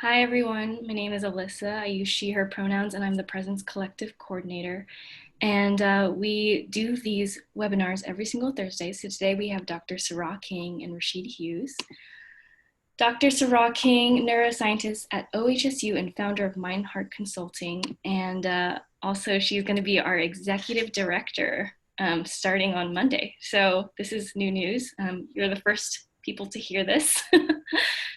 Hi everyone, my name is Alyssa. I use she, her pronouns, and I'm the Presence Collective Coordinator. And we do these webinars every single Thursday. So today we have Dr. Sará King and Rashid Hughes. Dr. Sará King, neuroscientist at OHSU and founder of MindHeart Consulting. And also she's going to be our executive director starting on Monday. So this is new news. You're the first people to hear this.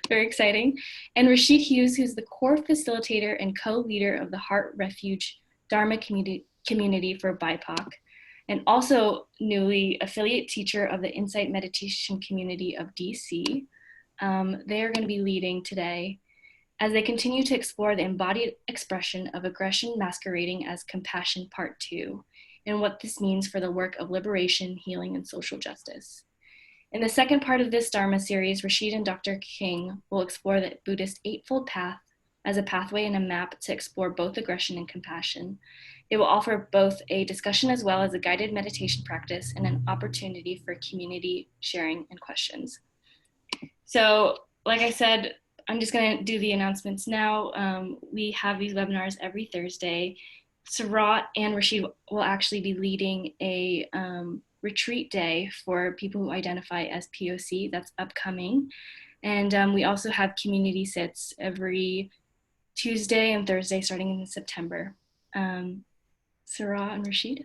Very exciting. And Rashid Hughes, who's the core facilitator and co-leader of the Heart Refuge dharma community for BIPOC, and also newly affiliate teacher of the Insight Meditation community of DC. They are going to be leading today as they continue to explore the embodied expression of aggression masquerading as compassion part 2, and what this means for the work of liberation, healing, and social justice. In the second part of this Dharma series, Rashid and Dr. King will explore the Buddhist Eightfold Path as a pathway and a map to explore both aggression and compassion. It will offer both a discussion as well as a guided meditation practice and an opportunity for community sharing and questions. So, like I said, I'm just going to do the announcements now. We have these webinars every Thursday. Sará and Rashid will actually be leading a retreat day for people who identify as POC. That's upcoming. And we also have community sits every Tuesday and Thursday starting in September. Sará and Rashid.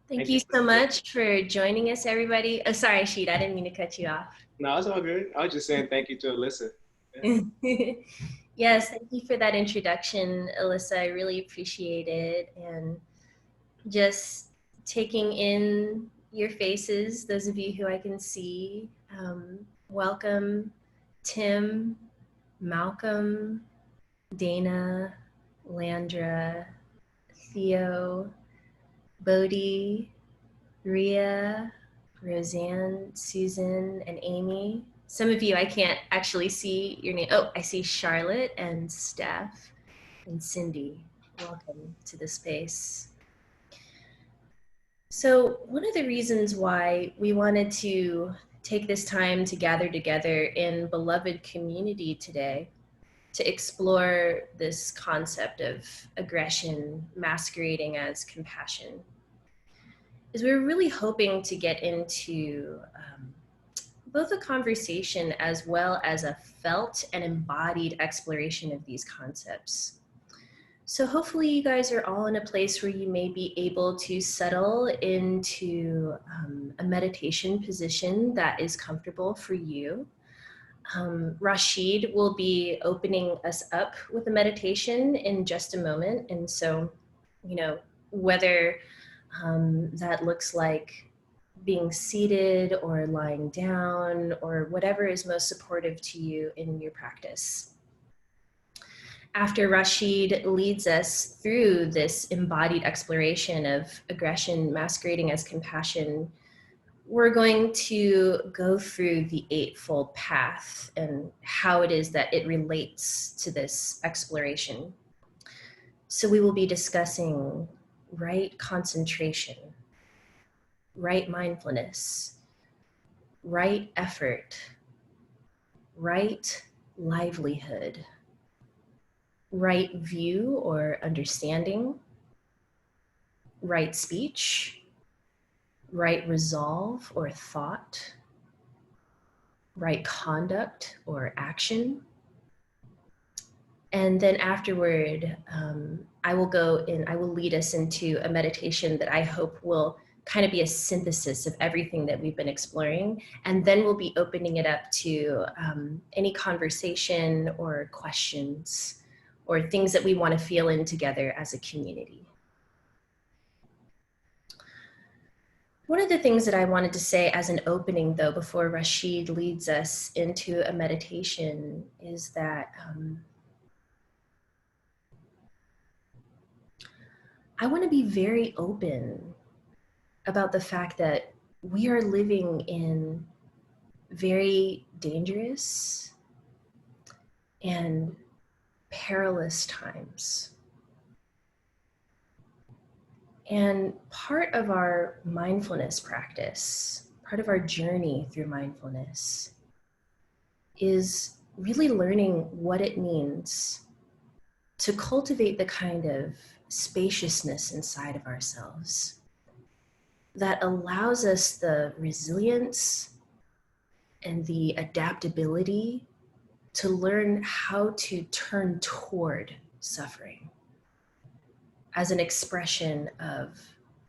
Thank you so much for joining us, everybody. Oh, sorry, Rashid, I didn't mean to cut you off. No, it's all good. I was just saying thank you to Alyssa. Yeah. Yes, thank you for that introduction, Alyssa. I really appreciate it. And just taking in your faces, those of you who I can see. Welcome, Tim, Malcolm, Dana, Landra, Theo, Bodhi, Ria, Roseanne, Susan, and Amy. Some of you I can't actually see your name. Oh, I see Charlotte and Steph and Cindy. Welcome to the space. So one of the reasons why we wanted to take this time to gather together in beloved community today to explore this concept of aggression masquerading as compassion is we were really hoping to get into both a conversation as well as a felt and embodied exploration of these concepts. So hopefully you guys are all in a place where you may be able to settle into a meditation position that is comfortable for you. Rashid will be opening us up with a meditation in just a moment. And so, you know, whether that looks like being seated or lying down or whatever is most supportive to you in your practice. After Rashid leads us through this embodied exploration of aggression masquerading as compassion, we're going to go through the Eightfold Path and how it is that it relates to this exploration. So we will be discussing right concentration, right mindfulness, right effort, right livelihood, right view or understanding, right speech, right resolve or thought, right conduct or action. And then afterward, I will lead us into a meditation that I hope will kind of be a synthesis of everything that we've been exploring. And then we'll be opening it up to any conversation or questions or things that we want to feel in together as a community. One of the things that I wanted to say as an opening, though, before Rashid leads us into a meditation is that I want to be very open about the fact that we are living in very dangerous and perilous times. And part of our mindfulness practice, part of our journey through mindfulness, is really learning what it means to cultivate the kind of spaciousness inside of ourselves that allows us the resilience and the adaptability to learn how to turn toward suffering as an expression of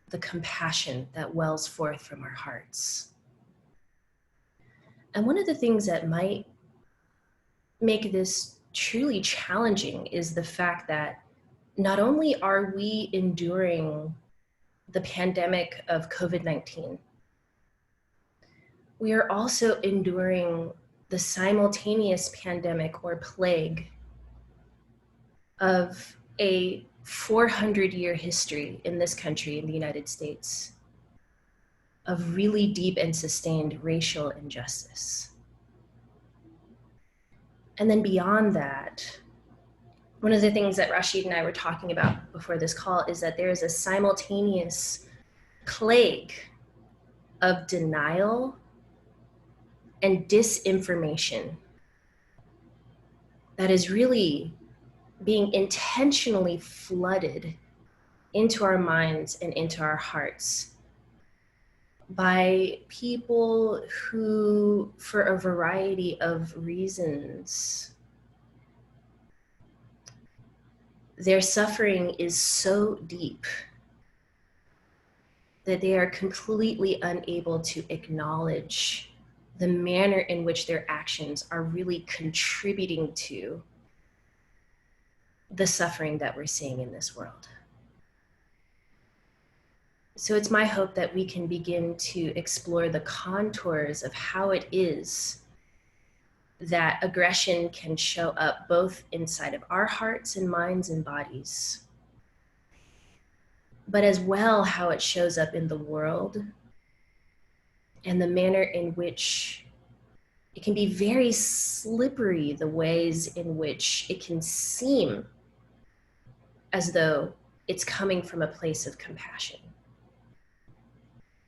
the compassion that wells forth from our hearts. And one of the things that might make this truly challenging is the fact that not only are we enduring the pandemic of COVID-19, we are also enduring the simultaneous pandemic or plague of a 400-year history in this country, in the United States, of really deep and sustained racial injustice. And then beyond that, one of the things that Rashid and I were talking about before this call is that there is a simultaneous plague of denial and disinformation that is really being intentionally flooded into our minds and into our hearts by people who, for a variety of reasons, their suffering is so deep that they are completely unable to acknowledge the manner in which their actions are really contributing to the suffering that we're seeing in this world. So it's my hope that we can begin to explore the contours of how it is that aggression can show up both inside of our hearts and minds and bodies, but as well how it shows up in the world and the manner in which it can be very slippery, the ways in which it can seem as though it's coming from a place of compassion.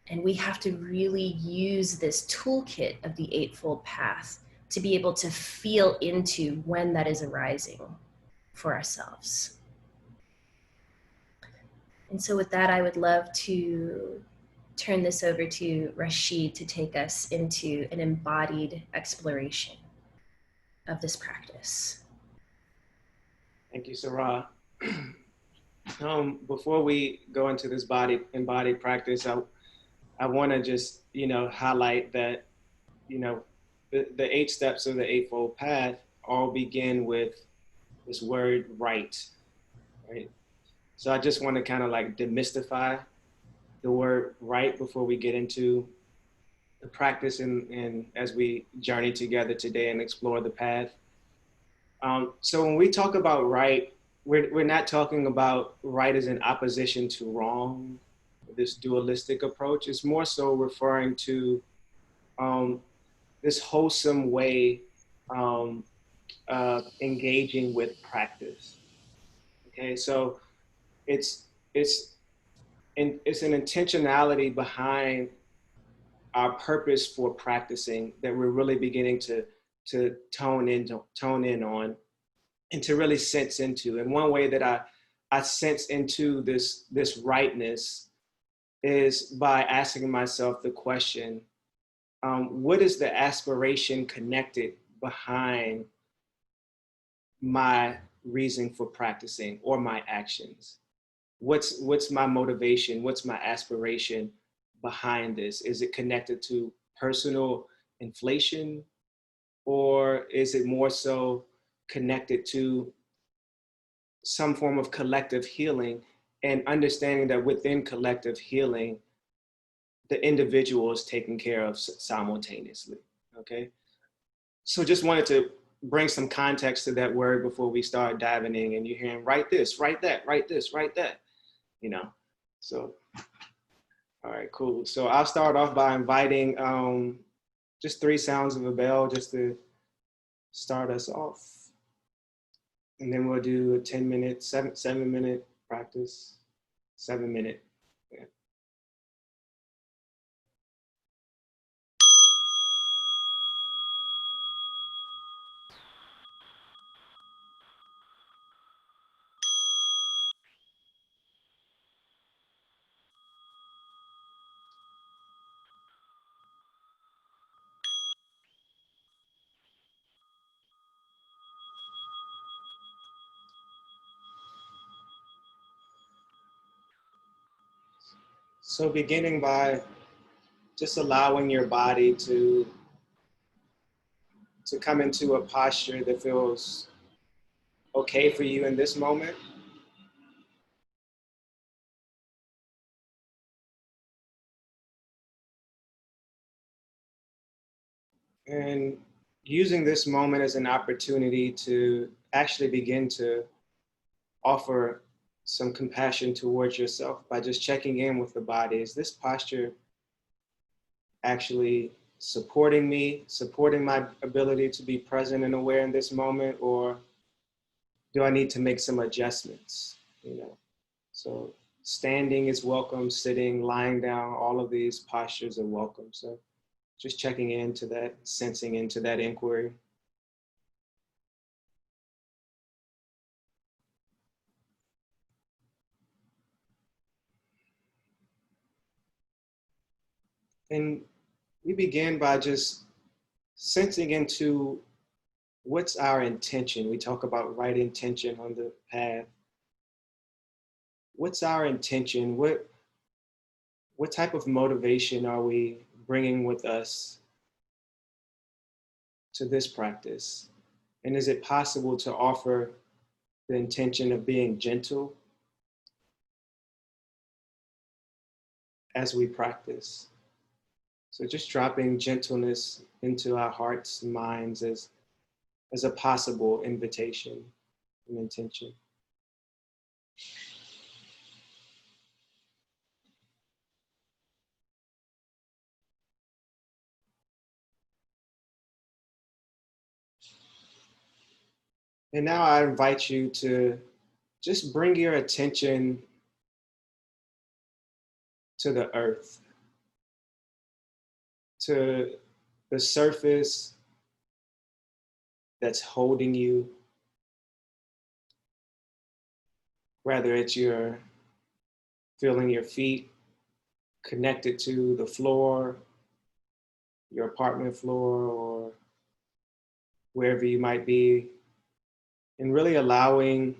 And we have to really use this toolkit of the Eightfold Path to be able to feel into when that is arising for ourselves. And so with that, I would love to turn this over to Rashid to take us into an embodied exploration of this practice. Thank you, Sarah. Before we go into this embodied practice, I want to just, highlight that, the 8 steps of the Eightfold Path all begin with this word right? So I just want to kind of like demystify the word right before we get into the practice and as we journey together today and explore the path. So when we talk about right, we're not talking about right as in opposition to wrong, this dualistic approach. It's more so referring to this wholesome way of engaging with practice. Okay, so it's an intentionality behind our purpose for practicing that we're really beginning to tone in on and to really sense into. And one way that I sense into this rightness is by asking myself the question, what is the aspiration connected behind my reason for practicing or my actions? What's my motivation? What's my aspiration behind this? Is it connected to personal inflation, or is it more so connected to some form of collective healing and understanding that within collective healing, the individual is taken care of simultaneously, okay? So just wanted to bring some context to that word before we start diving in, and you're hearing, write this, write that, write this, write that, So, all right, cool. So I'll start off by inviting just 3 sounds of a bell just to start us off. And then we'll do a 10-minute, 7-minute practice, 7-minute. Yeah. So beginning by just allowing your body to come into a posture that feels okay for you in this moment. And using this moment as an opportunity to actually begin to offer some compassion towards yourself by just checking in with the body. Is this posture actually supporting me, supporting my ability to be present and aware in this moment, or do I need to make some adjustments? You know, so standing is welcome, sitting, lying down, all of these postures are welcome. So just checking into that, sensing into that inquiry. And we begin by just sensing into what's our intention. We talk about right intention on the path. What's our intention? What type of motivation are we bringing with us to this practice? And is it possible to offer the intention of being gentle as we practice? So just dropping gentleness into our hearts and minds as a possible invitation and intention. And now I invite you to just bring your attention to the earth, to the surface that's holding you, whether it's your feeling your feet connected to the floor, your apartment floor, or wherever you might be, and really allowing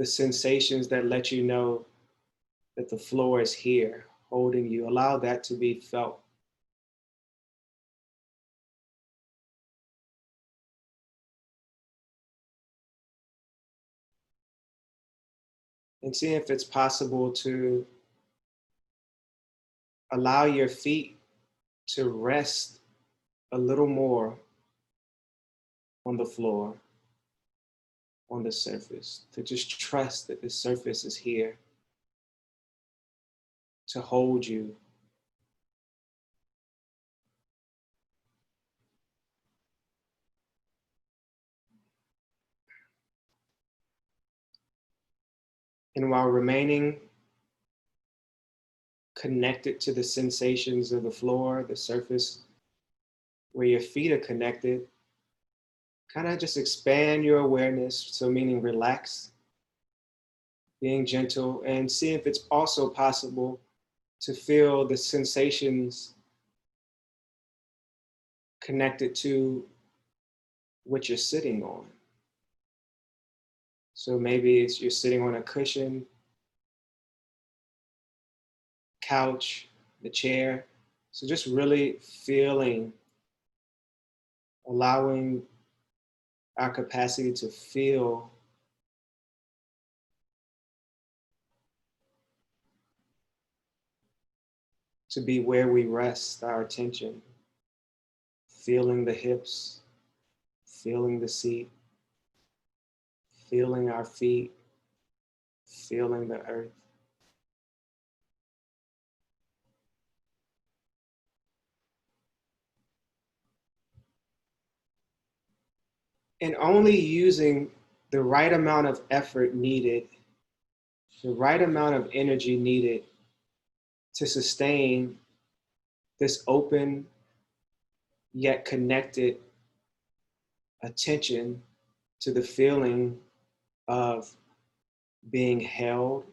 the sensations that let you know that the floor is here, holding you. Allow that to be felt. And see if it's possible to allow your feet to rest a little more on the floor, on the surface, to just trust that the surface is here to hold you. And while remaining connected to the sensations of the floor, the surface where your feet are connected, kind of just expand your awareness. So meaning relax, being gentle, and see if it's also possible to feel the sensations connected to what you're sitting on. So maybe it's you're sitting on a cushion, couch, the chair. So just really feeling, allowing our capacity to feel to be where we rest our attention, feeling the hips, feeling the seat, feeling our feet, feeling the earth. And only using the right amount of effort needed, the right amount of energy needed to sustain this open yet connected attention to the feeling of being held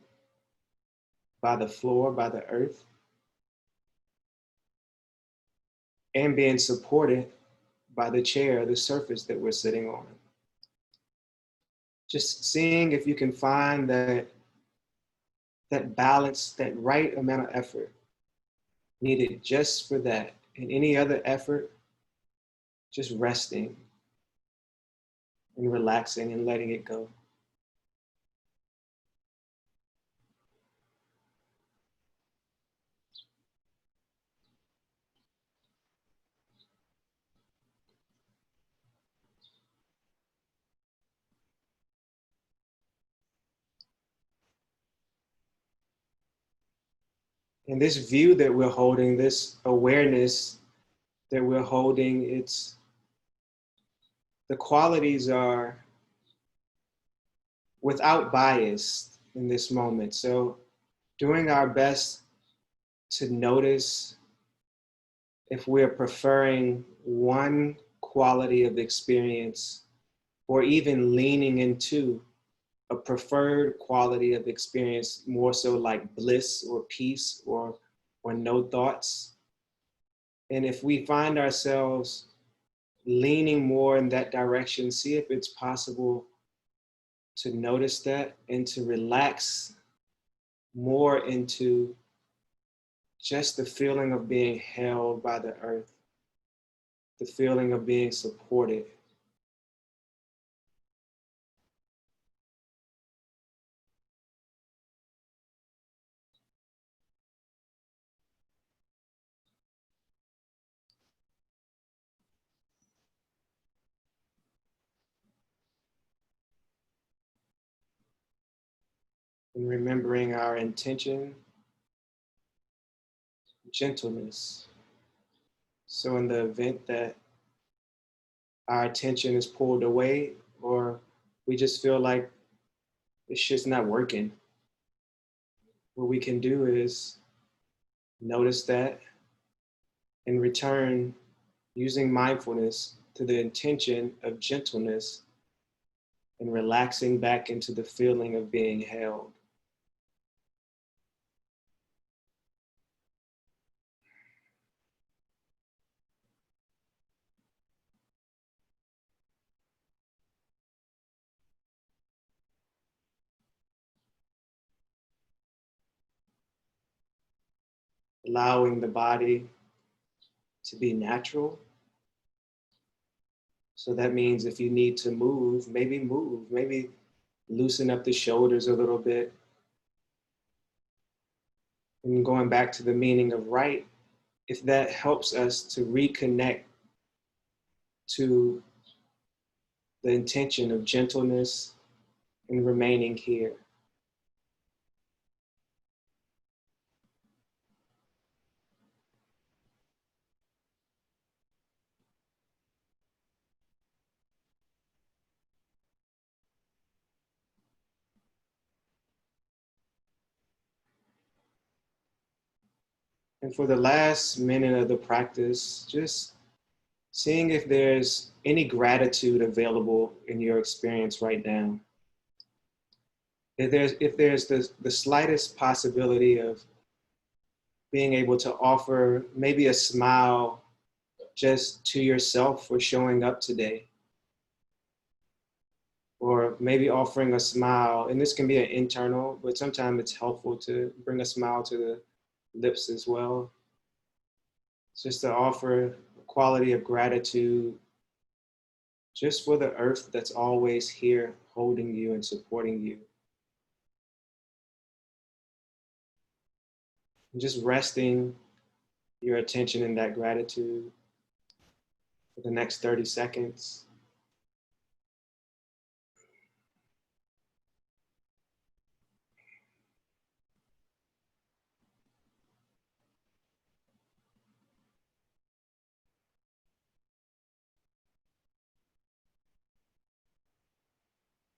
by the floor, by the earth, and being supported by the chair, the surface that we're sitting on. Just seeing if you can find that that balance, that right amount of effort needed just for that. And any other effort, just resting and relaxing and letting it go. And this view that we're holding, this awareness that we're holding, it's the qualities are without bias in this moment. So doing our best to notice if we're preferring one quality of experience or even leaning into a preferred quality of experience, more so like bliss or peace or no thoughts. And if we find ourselves leaning more in that direction, see if it's possible to notice that and to relax more into just the feeling of being held by the earth, the feeling of being supported. And remembering our intention, gentleness. So in the event that our attention is pulled away or we just feel like it's just not working, what we can do is notice that and return using mindfulness to the intention of gentleness and relaxing back into the feeling of being held. Allowing the body to be natural. So that means if you need to move, maybe loosen up the shoulders a little bit. And going back to the meaning of right, if that helps us to reconnect to the intention of gentleness and remaining here. And for the last minute of the practice, just seeing if there's any gratitude available in your experience right now. If there's the slightest possibility of being able to offer maybe a smile just to yourself for showing up today. Or maybe offering a smile, and this can be an internal, but sometimes it's helpful to bring a smile to the lips as well. It's just to offer a quality of gratitude just for the earth that's always here holding you and supporting you. And just resting your attention in that gratitude for the next 30 seconds.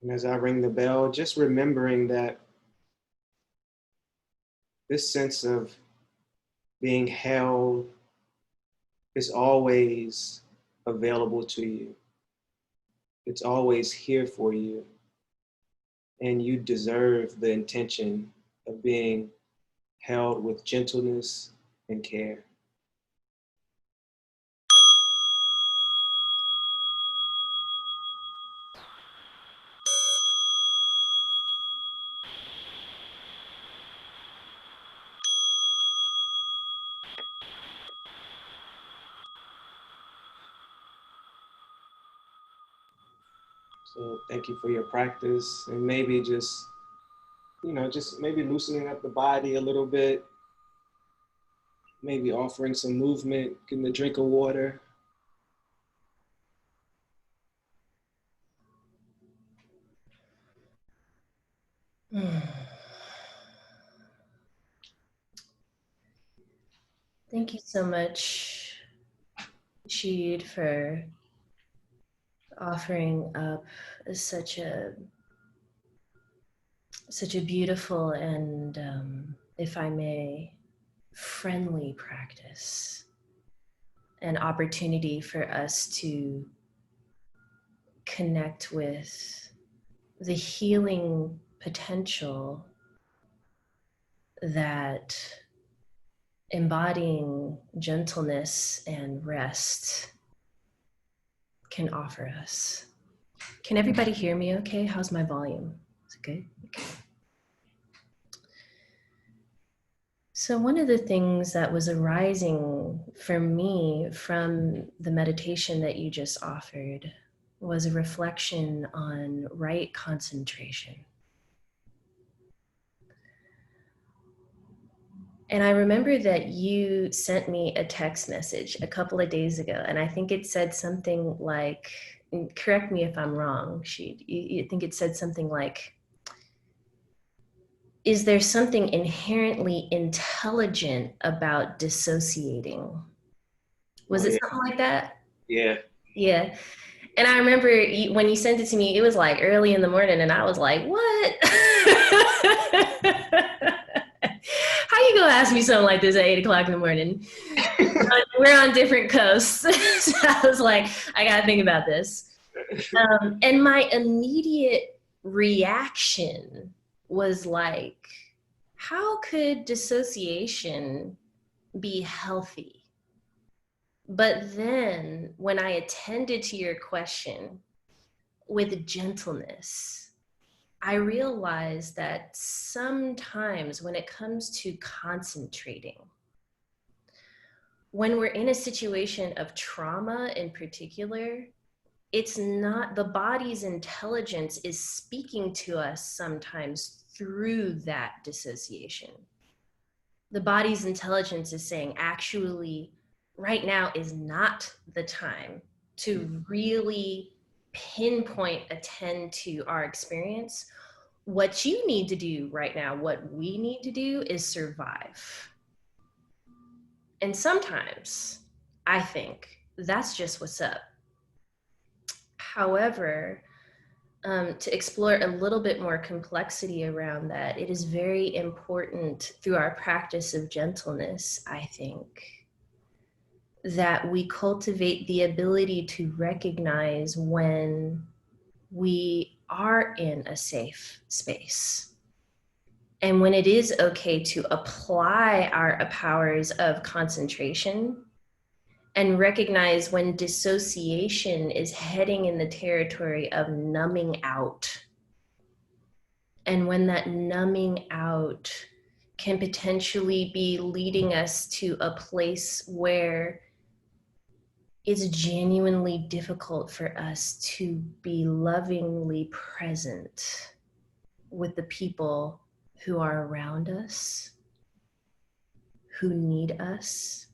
And as I ring the bell, just remembering that this sense of being held is always available to you. It's always here for you. And you deserve the intention of being held with gentleness and care. So thank you for your practice, and maybe just, just maybe loosening up the body a little bit, maybe offering some movement, getting a drink of water. Thank you so much, Rashid, for offering up such a beautiful and, if I may, friendly practice, an opportunity for us to connect with the healing potential that embodying gentleness and rest can offer us. Can everybody hear me okay? How's my volume? Is it good? Okay. So one of the things that was arising for me from the meditation that you just offered was a reflection on right concentration. And I remember that you sent me a text message a couple of days ago, and I think it said something like, correct me if I'm wrong, you think it said something like, is there something inherently intelligent about dissociating? Was it something like that? Yeah. Yeah. And I remember when you sent it to me, it was like early in the morning, and I was like, what? How you gonna ask me something like this at 8 o'clock in the morning? We're on different coasts. So I was like, I gotta think about this. And my immediate reaction was like, how could dissociation be healthy? But then when I attended to your question with gentleness, I realized that sometimes when it comes to concentrating, when we're in a situation of trauma in particular, it's not, the body's intelligence is speaking to us sometimes through that dissociation. The body's intelligence is saying, actually, right now is not the time to really pinpoint, attend to our experience. What you need to do right now, what we need to do is survive. And sometimes I think that's just what's up. However, to explore a little bit more complexity around that, it is very important through our practice of gentleness, I think, that we cultivate the ability to recognize when we are in a safe space. And when it is okay to apply our powers of concentration, and recognize when dissociation is heading in the territory of numbing out. And when that numbing out can potentially be leading us to a place where it's genuinely difficult for us to be lovingly present with the people who are around us, who need us.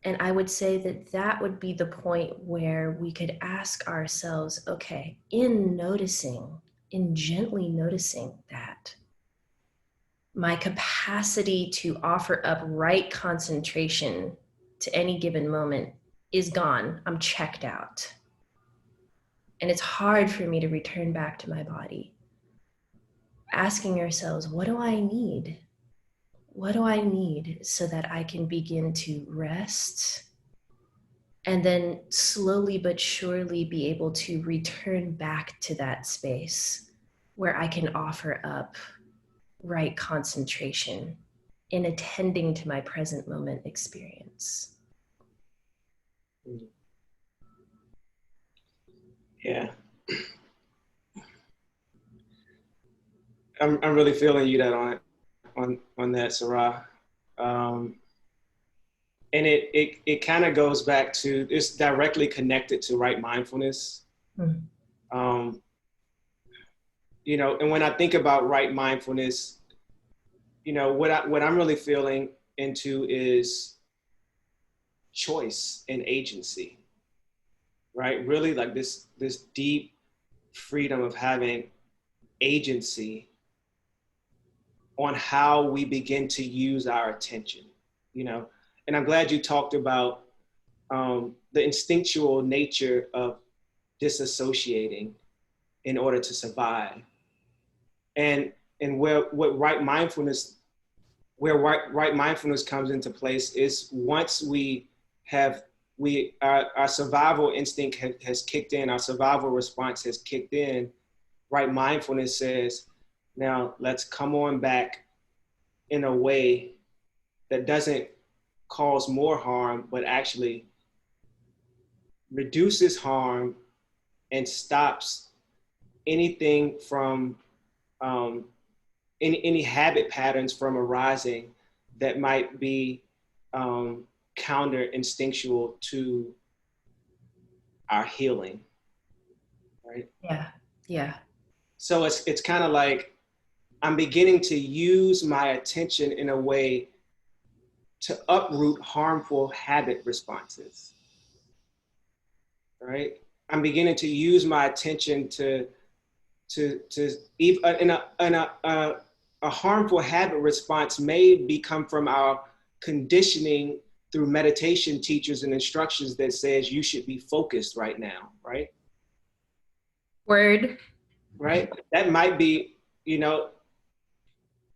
And I would say that that would be the point where we could ask ourselves, okay, in gently noticing that, my capacity to offer up right concentration to any given moment is gone. I'm checked out. And it's hard for me to return back to my body. Asking ourselves, what do I need? What do I need so that I can begin to rest and then slowly but surely be able to return back to that space where I can offer up right concentration in attending to my present moment experience? Yeah. I'm really feeling you that on that, Sarah. And it kind of goes back to, it's directly connected to right mindfulness. Um, you know, and when I think about right mindfulness, you know, what I'm really feeling into is choice and agency, right? Really like this deep freedom of having agency on how we begin to use our attention, you know? And I'm glad you talked about the instinctual nature of disassociating in order to survive. And where right mindfulness comes into place is once our survival instinct has kicked in, our survival response has kicked in, right mindfulness says, now let's come on back in a way that doesn't cause more harm, but actually reduces harm and stops anything from any habit patterns from arising that might be counter instinctual to our healing, right? Yeah, yeah. So it's kind of like I'm beginning to use my attention in a way to uproot harmful habit responses, right? I'm beginning to use my attention to even a harmful habit response may become from our conditioning through meditation teachers and instructions that says you should be focused right now, right? Word. Right? That might be, you know,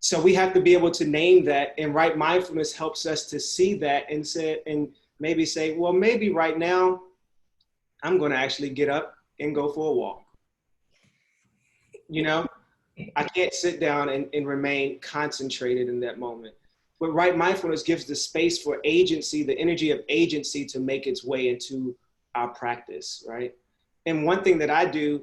so we have to be able to name that, and right mindfulness helps us to see that and say, and maybe say, well, maybe right now I'm going to actually get up and go for a walk. You know, I can't sit down and remain concentrated in that moment. But right mindfulness gives the space for agency, the energy of agency to make its way into our practice, right? And one thing that I do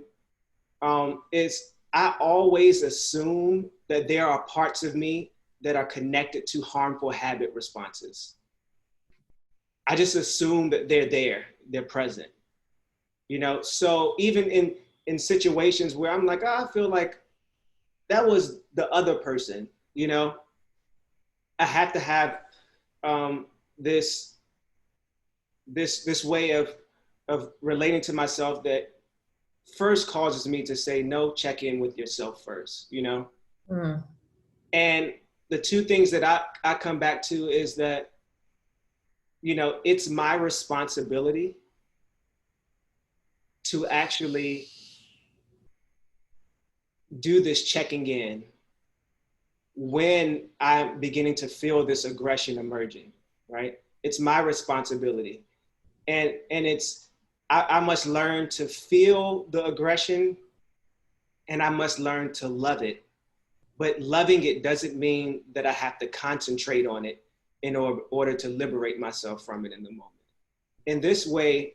is I always assume that there are parts of me that are connected to harmful habit responses. I just assume that they're there, they're present, you know? So even in situations where I'm like, oh, I feel like that was the other person, you know? I have to have this way of relating to myself that first causes me to say, no, check in with yourself first, you know? And the two things that I come back to is that, you know, it's my responsibility to actually do this checking in when I'm beginning to feel this aggression emerging, right? It's my responsibility. And it's, I must learn to feel the aggression and I must learn to love it. But loving it doesn't mean that I have to concentrate on it in order to liberate myself from it in the moment. In this way,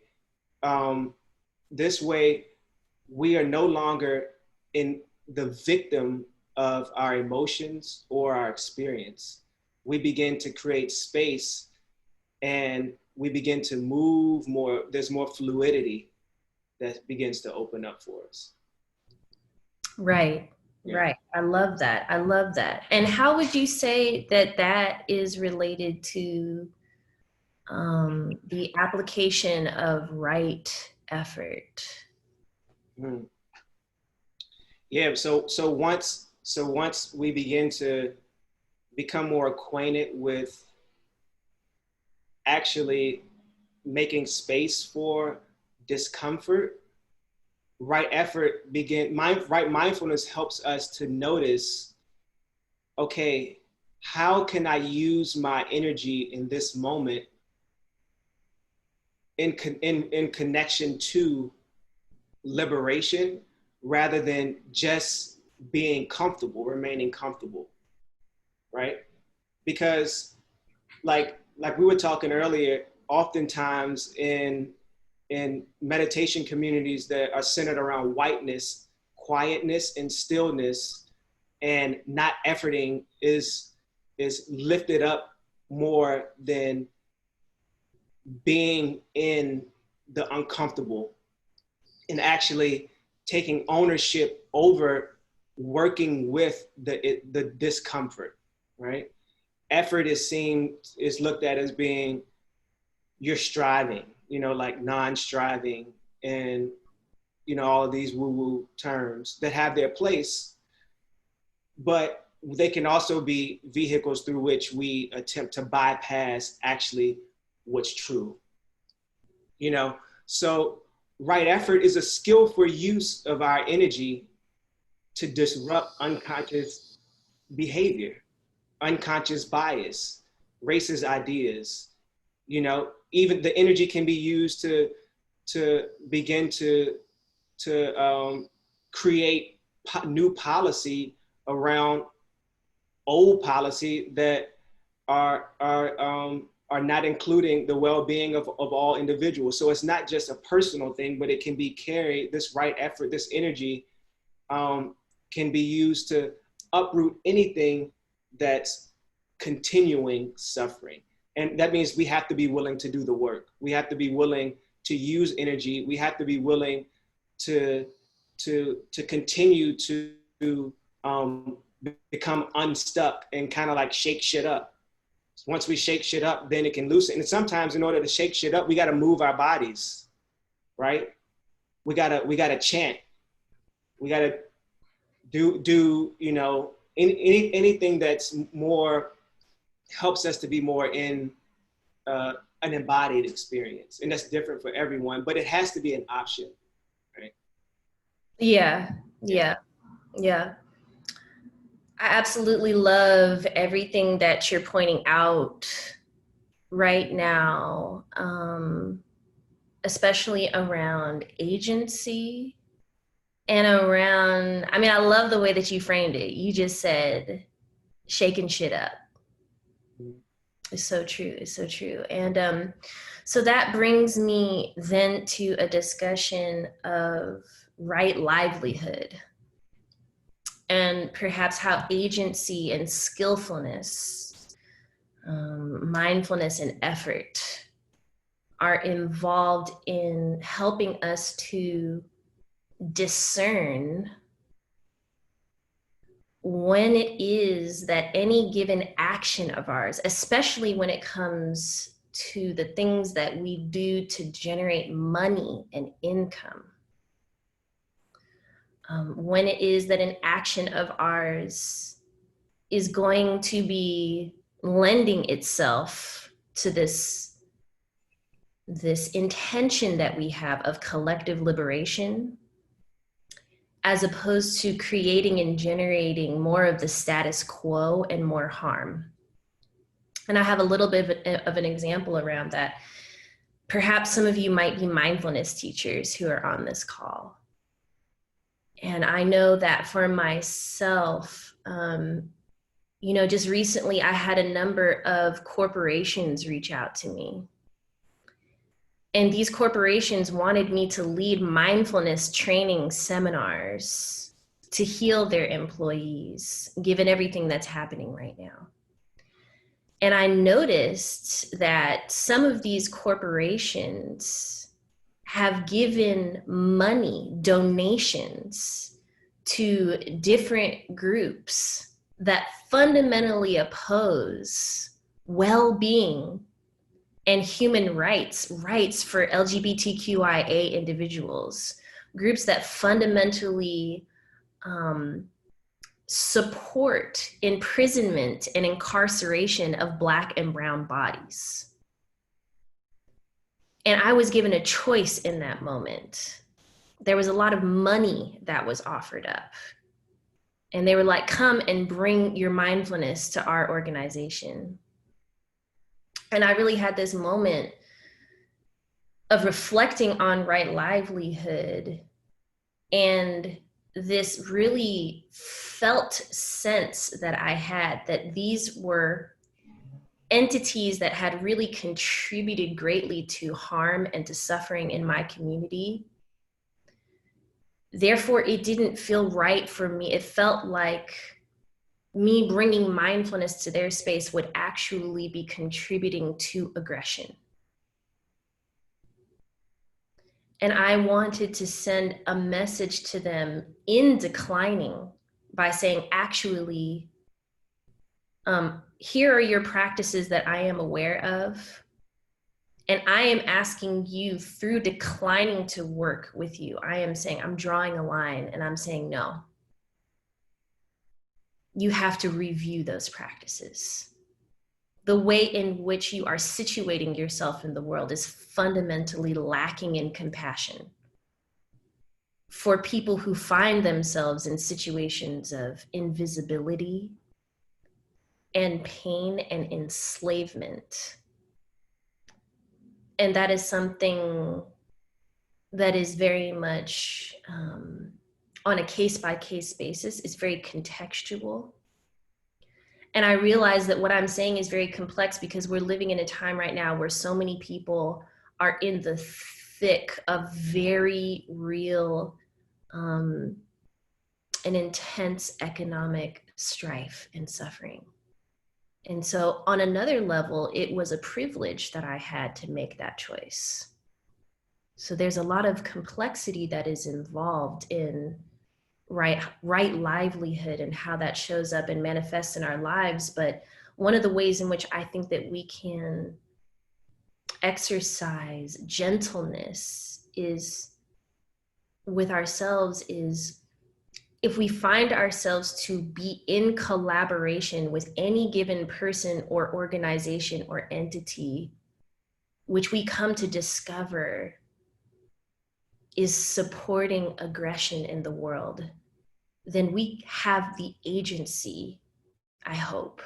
we are no longer in the victim of our emotions or our experience. We begin to create space and we begin to move more. There's more fluidity that begins to open up for us. Right. Yeah. Right. I love that. I love that. And how would you say that that is related to the application of right effort? Yeah. So once we begin to become more acquainted with actually making space for discomfort, right mindfulness helps us to notice, okay, how can I use my energy in this moment in connection to liberation rather than just being comfortable, remaining comfortable, right? Because like we were talking earlier, oftentimes in meditation communities that are centered around whiteness, quietness and stillness and not efforting is lifted up more than being in the uncomfortable and actually taking ownership over working with the discomfort, right? Effort is looked at as being you're striving, like non-striving, and all of these woo-woo terms that have their place, but they can also be vehicles through which we attempt to bypass actually what's true. So right effort is a skillful use of our energy to disrupt unconscious behavior, unconscious bias, racist ideas. Even the energy can be used to begin to create new policy around old policy that are not including the well-being of all individuals. So it's not just a personal thing, but it can be carried, this right effort, this energy can be used to uproot anything that's continuing suffering. And that means we have to be willing to do the work. We have to be willing to use energy. We have to be willing to continue to become unstuck and kind of like shake shit up. Once we shake shit up, then it can loosen. And sometimes in order to shake shit up, we got to move our bodies, right? We gotta chant. We gotta do anything that's more helps us to be more in an embodied experience, and that's different for everyone. But it has to be an option, right? Yeah. I absolutely love everything that you're pointing out right now, especially around agency and around, I love the way that you framed it. You just said shaking shit up. It's so true. It's so true. And so that brings me then to a discussion of right livelihood, and perhaps how agency and skillfulness, mindfulness and effort are involved in helping us to discern when it is that any given action of ours, especially when it comes to the things that we do to generate money and income, when it is that an action of ours is going to be lending itself to this intention that we have of collective liberation, as opposed to creating and generating more of the status quo and more harm. And I have a little bit of an example around that. Perhaps some of you might be mindfulness teachers who are on this call. And I know that for myself, just recently I had a number of corporations reach out to me. And these corporations wanted me to lead mindfulness training seminars to heal their employees, given everything that's happening right now. And I noticed that some of these corporations have given money, donations to different groups that fundamentally oppose well-being and human rights for LGBTQIA individuals, groups that fundamentally support imprisonment and incarceration of Black and brown bodies. And I was given a choice in that moment. There was a lot of money that was offered up. And they were like, come and bring your mindfulness to our organization. And I really had this moment of reflecting on right livelihood and this really felt sense that I had that these were entities that had really contributed greatly to harm and to suffering in my community. Therefore, it didn't feel right for me. It felt like me bringing mindfulness to their space would actually be contributing to aggression. And I wanted to send a message to them in declining by saying, actually, here are your practices that I am aware of. And I am asking you through declining to work with you. I am saying, I'm drawing a line and I'm saying, no, you have to review those practices. The way in which you are situating yourself in the world is fundamentally lacking in compassion for people who find themselves in situations of invisibility and pain and enslavement. And that is something that is very much on a case-by-case basis. It's very contextual. And I realize that what I'm saying is very complex because we're living in a time right now where so many people are in the thick of very real and intense economic strife and suffering. And so on another level, it was a privilege that I had to make that choice. So there's a lot of complexity that is involved in right livelihood and how that shows up and manifests in our lives. But one of the ways in which I think that we can exercise gentleness is with ourselves is if we find ourselves to be in collaboration with any given person or organization or entity, which we come to discover is supporting aggression in the world, then we have the agency, I hope,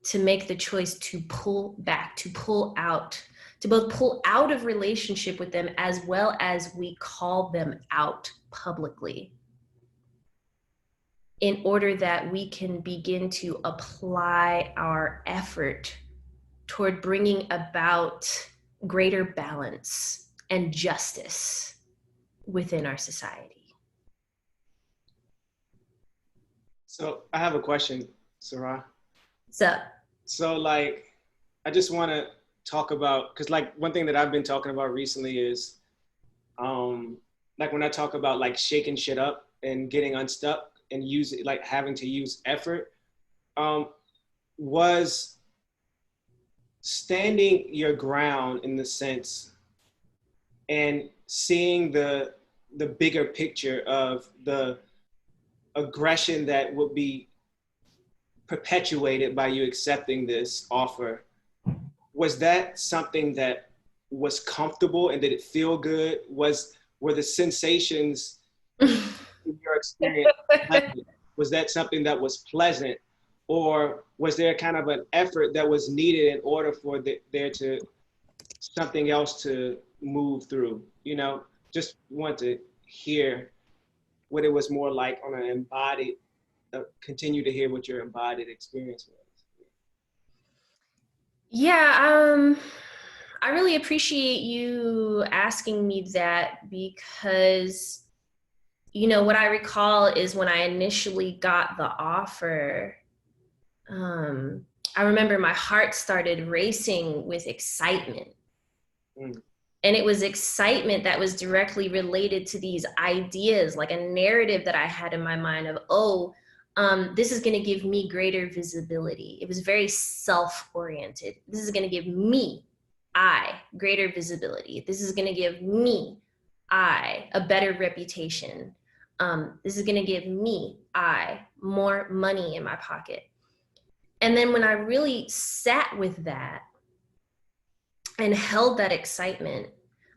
to make the choice to pull back, to pull out, to both pull out of relationship with them as well as we call them out publicly, in order that we can begin to apply our effort toward bringing about greater balance and justice within our society. So I have a question, Sarah. What's up? So like, I just want to talk about, because like one thing that I've been talking about recently is, like when I talk about like shaking shit up and getting unstuck and like having to use effort, was standing your ground in the sense and seeing the bigger picture of the aggression that would be perpetuated by you accepting this offer. Was that something that was comfortable and did it feel good? Were the sensations in your experience pleasant? Was that something that was pleasant? Or was there kind of an effort that was needed in order for there to something else to move through? You know, just want to hear what it was more like on an embodied, continue to hear what your embodied experience was. Yeah, I really appreciate you asking me that because, you know, what I recall is when I initially got the offer, I remember my heart started racing with excitement. Mm. And it was excitement that was directly related to these ideas, like a narrative that I had in my mind of, this is going to give me greater visibility. It was very self-oriented. This is going to give me, greater visibility. This is going to give me, a better reputation. This is going to give me, more money in my pocket. And then when I really sat with that and held that excitement,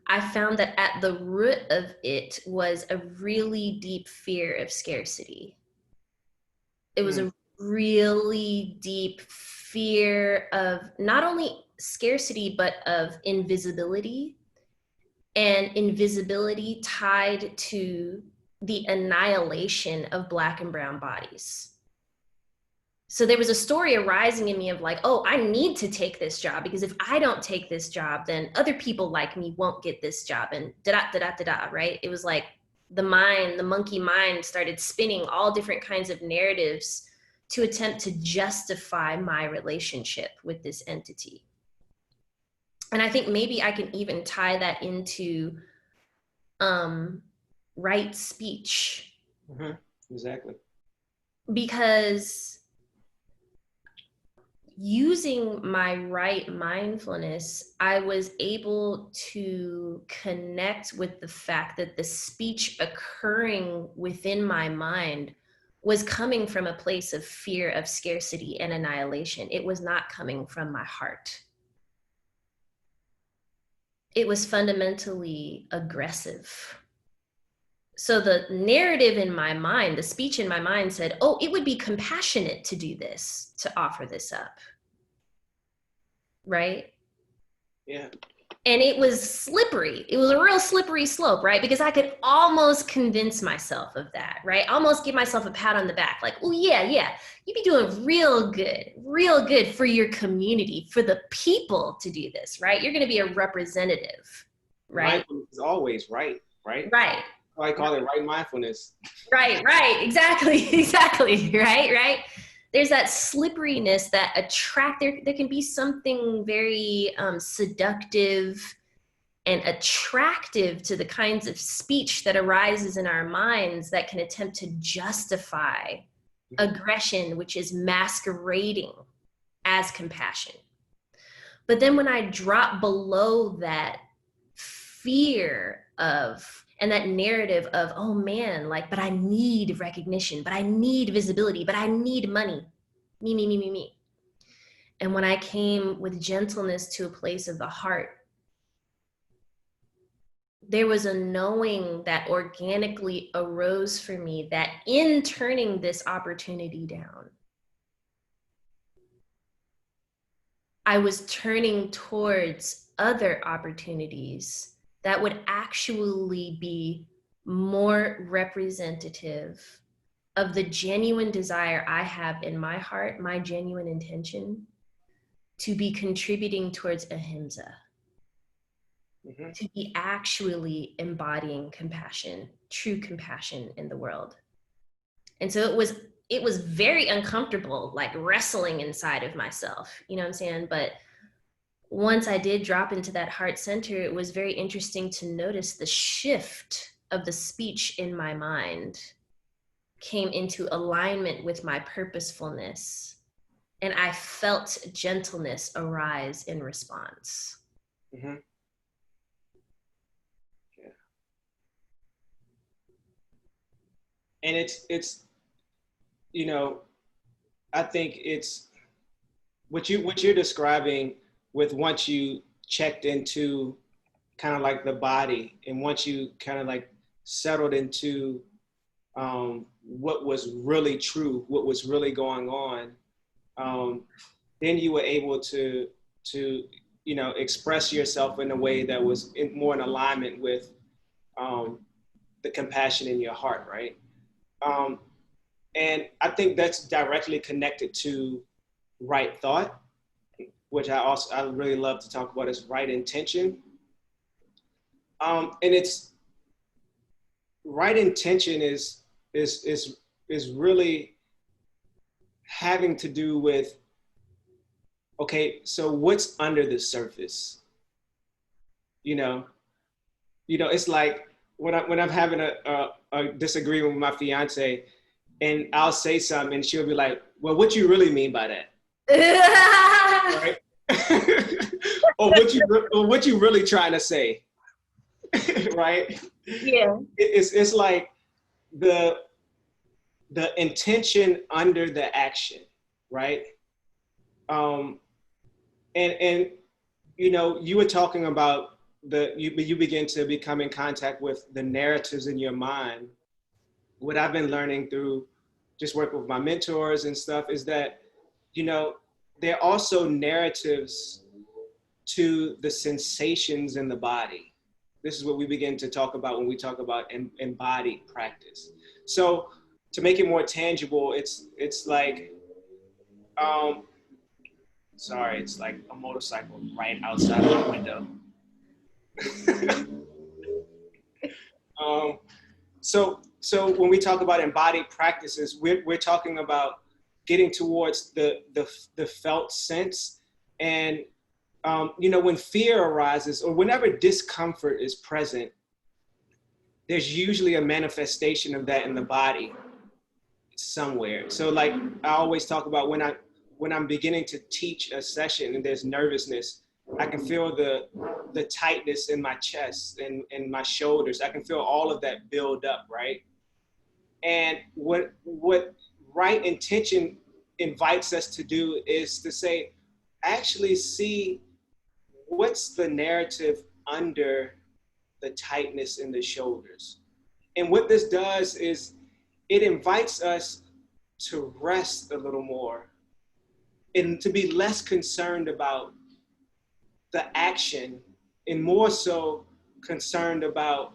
I found that at the root of it was a really deep fear of scarcity. It was a really deep fear of not only scarcity, but of invisibility, and invisibility tied to the annihilation of Black and brown bodies. So there was a story arising in me of like, I need to take this job because if I don't take this job, then other people like me won't get this job, and right? It was like the monkey mind started spinning all different kinds of narratives to attempt to justify my relationship with this entity. And I think maybe I can even tie that into right speech. Mm-hmm. Exactly. Because using my right mindfulness, I was able to connect with the fact that the speech occurring within my mind was coming from a place of fear, of scarcity, and annihilation. It was not coming from my heart. It was fundamentally aggressive. So the narrative in my mind, the speech in my mind said, oh, it would be compassionate to do this, to offer this up. Right? Yeah. And it was slippery. It was a real slippery slope, right? Because I could almost convince myself of that, right? Almost give myself a pat on the back, like, oh, yeah, you'd be doing real good for your community, for the people to do this, right? You're going to be a representative, right? Mindfulness is always right? Right. I call it right mindfulness. Right, exactly, right. There's that slipperiness that there can be something very seductive and attractive to the kinds of speech that arises in our minds that can attempt to justify aggression, which is masquerading as compassion. But then when I drop below that fear of, and that narrative of, oh man, like, but I need recognition, but I need visibility, but I need money, me. And when I came with gentleness to a place of the heart, there was a knowing that organically arose for me that in turning this opportunity down, I was turning towards other opportunities that would actually be more representative of the genuine desire I have in my heart, my genuine intention to be contributing towards ahimsa, to be actually embodying compassion, true compassion in the world. And so it was very uncomfortable, like wrestling inside of myself, you know what I'm saying? But once I did drop into that heart center, it was very interesting to notice the shift of the speech in my mind came into alignment with my purposefulness. And I felt gentleness arise in response. Mm-hmm. Yeah. And it's, you know, I think it's what you're describing with once you checked into kind of like the body and once you kind of like settled into what was really true, what was really going on, then you were able to express yourself in a way that was more in alignment with the compassion in your heart, right? And I think that's directly connected to right thought, which I really love to talk about, is right intention. And it's right intention is really having to do with, okay, so what's under the surface? It's like when I'm having a disagreement with my fiance, and I'll say something, and she'll be like, "Well, what you really mean by that?" Right? or what you really trying to say? Right? Yeah. It's like the intention under the action, right? And you were talking about you begin to become in contact with the narratives in your mind. What I've been learning through just working with my mentors and stuff is that, there are also narratives to the sensations in the body. This is what we begin to talk about when we talk about embodied practice. So to make it more tangible, it's like, sorry, it's like a motorcycle right outside of the window. So when we talk about embodied practices, we're talking about getting towards the felt sense. And when fear arises or whenever discomfort is present, there's usually a manifestation of that in the body somewhere. So like I always talk about when I'm beginning to teach a session and there's nervousness, I can feel the tightness in my chest and my shoulders. I can feel all of that build up, right? And what right intention invites us to do is to say, actually see what's the narrative under the tightness in the shoulders. And what this does is it invites us to rest a little more and to be less concerned about the action and more so concerned about,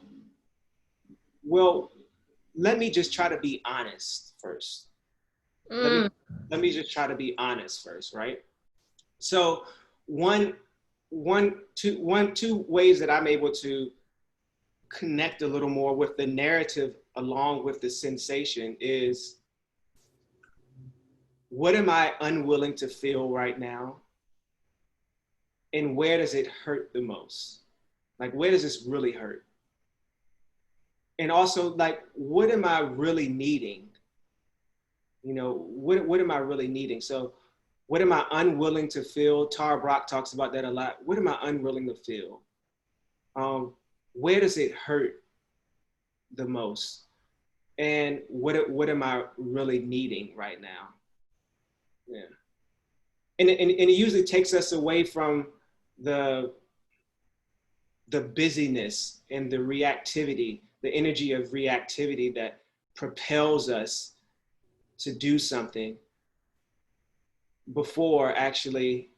well, let me just try to be honest first. Let me just try to be honest first, right? So two ways that I'm able to connect a little more with the narrative along with the sensation is, what am I unwilling to feel right now? And where does it hurt the most? Like, where does this really hurt? And also, like, what am I really needing? You know, what am I really needing? So what am I unwilling to feel? Tara Brach talks about that a lot. What am I unwilling to feel? Where does it hurt the most? And what am I really needing right now? Yeah. And it usually takes us away from the busyness and the reactivity, the energy of reactivity that propels us to do something before actually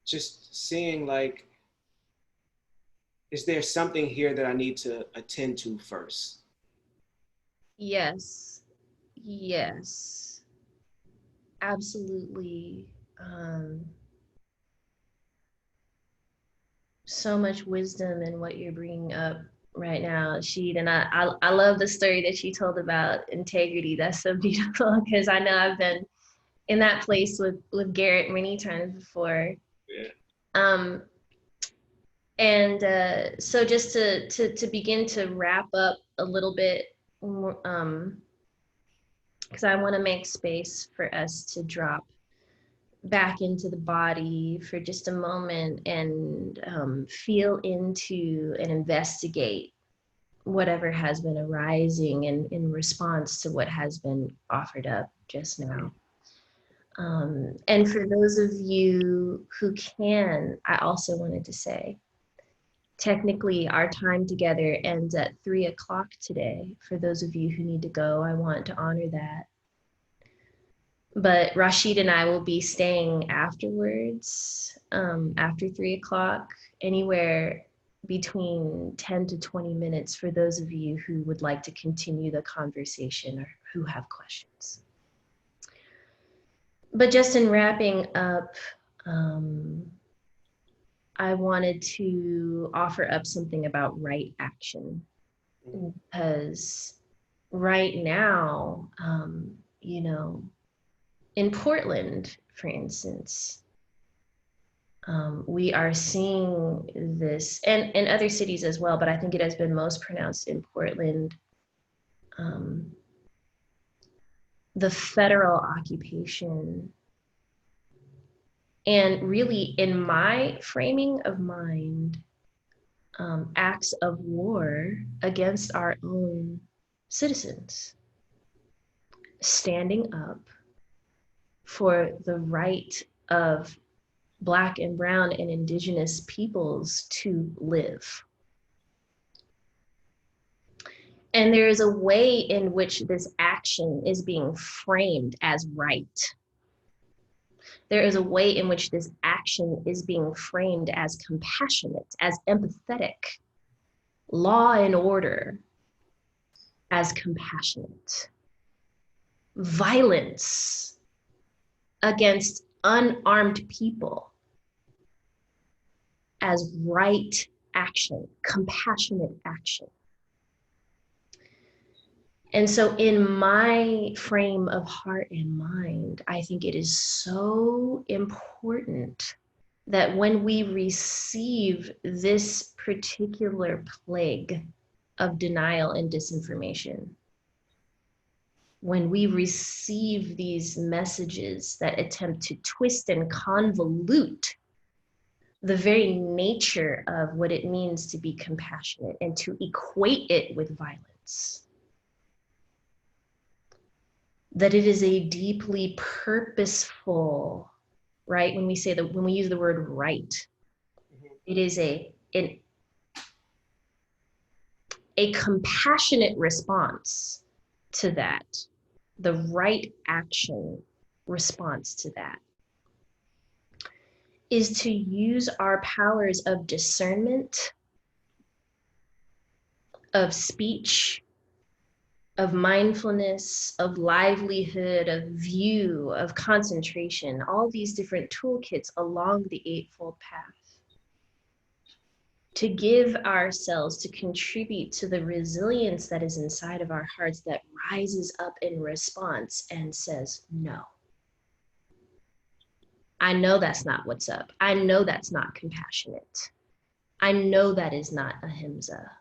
just seeing, like, is there something here that I need to attend to first? Yes. Absolutely. So much wisdom in what you're bringing up right now, Rashid. And I love the story that you told about integrity. That's so beautiful, because I know I've been in that place with Garrett many times before. Yeah. So just to begin to wrap up a little bit, because I want to make space for us to drop back into the body for just a moment and feel into and investigate whatever has been arising in response to what has been offered up just now. And for those of you who can, I also wanted to say, technically our time together ends at 3:00 today. For those of you who need to go, I want to honor that. But Rashid and I will be staying afterwards, after 3:00, anywhere between 10 to 20 minutes for those of you who would like to continue the conversation or who have questions. But just in wrapping up, I wanted to offer up something about right action, because right now, in Portland, for instance, we are seeing this, and in other cities as well, but I think it has been most pronounced in Portland, the federal occupation. And really, in my framing of mind, acts of war against our own citizens, standing up for the right of Black and Brown and Indigenous peoples to live. And there is a way in which this action is being framed as right. There is a way in which this action is being framed as compassionate, as empathetic, law and order as compassionate, violence against unarmed people as right action, compassionate action. And so in my frame of heart and mind, I think it is so important that when we receive this particular plague of denial and disinformation, when we receive these messages that attempt to twist and convolute the very nature of what it means to be compassionate and to equate it with violence, that it is a deeply purposeful, right? When we say that, when we use the word right, it is a compassionate response to that, the right action response to that, is to use our powers of discernment, of speech, of mindfulness, of livelihood, of view, of concentration, all these different toolkits along the Eightfold Path, to give ourselves, to contribute to the resilience that is inside of our hearts that rises up in response and says, no. I know that's not what's up. I know that's not compassionate. I know that is not ahimsa.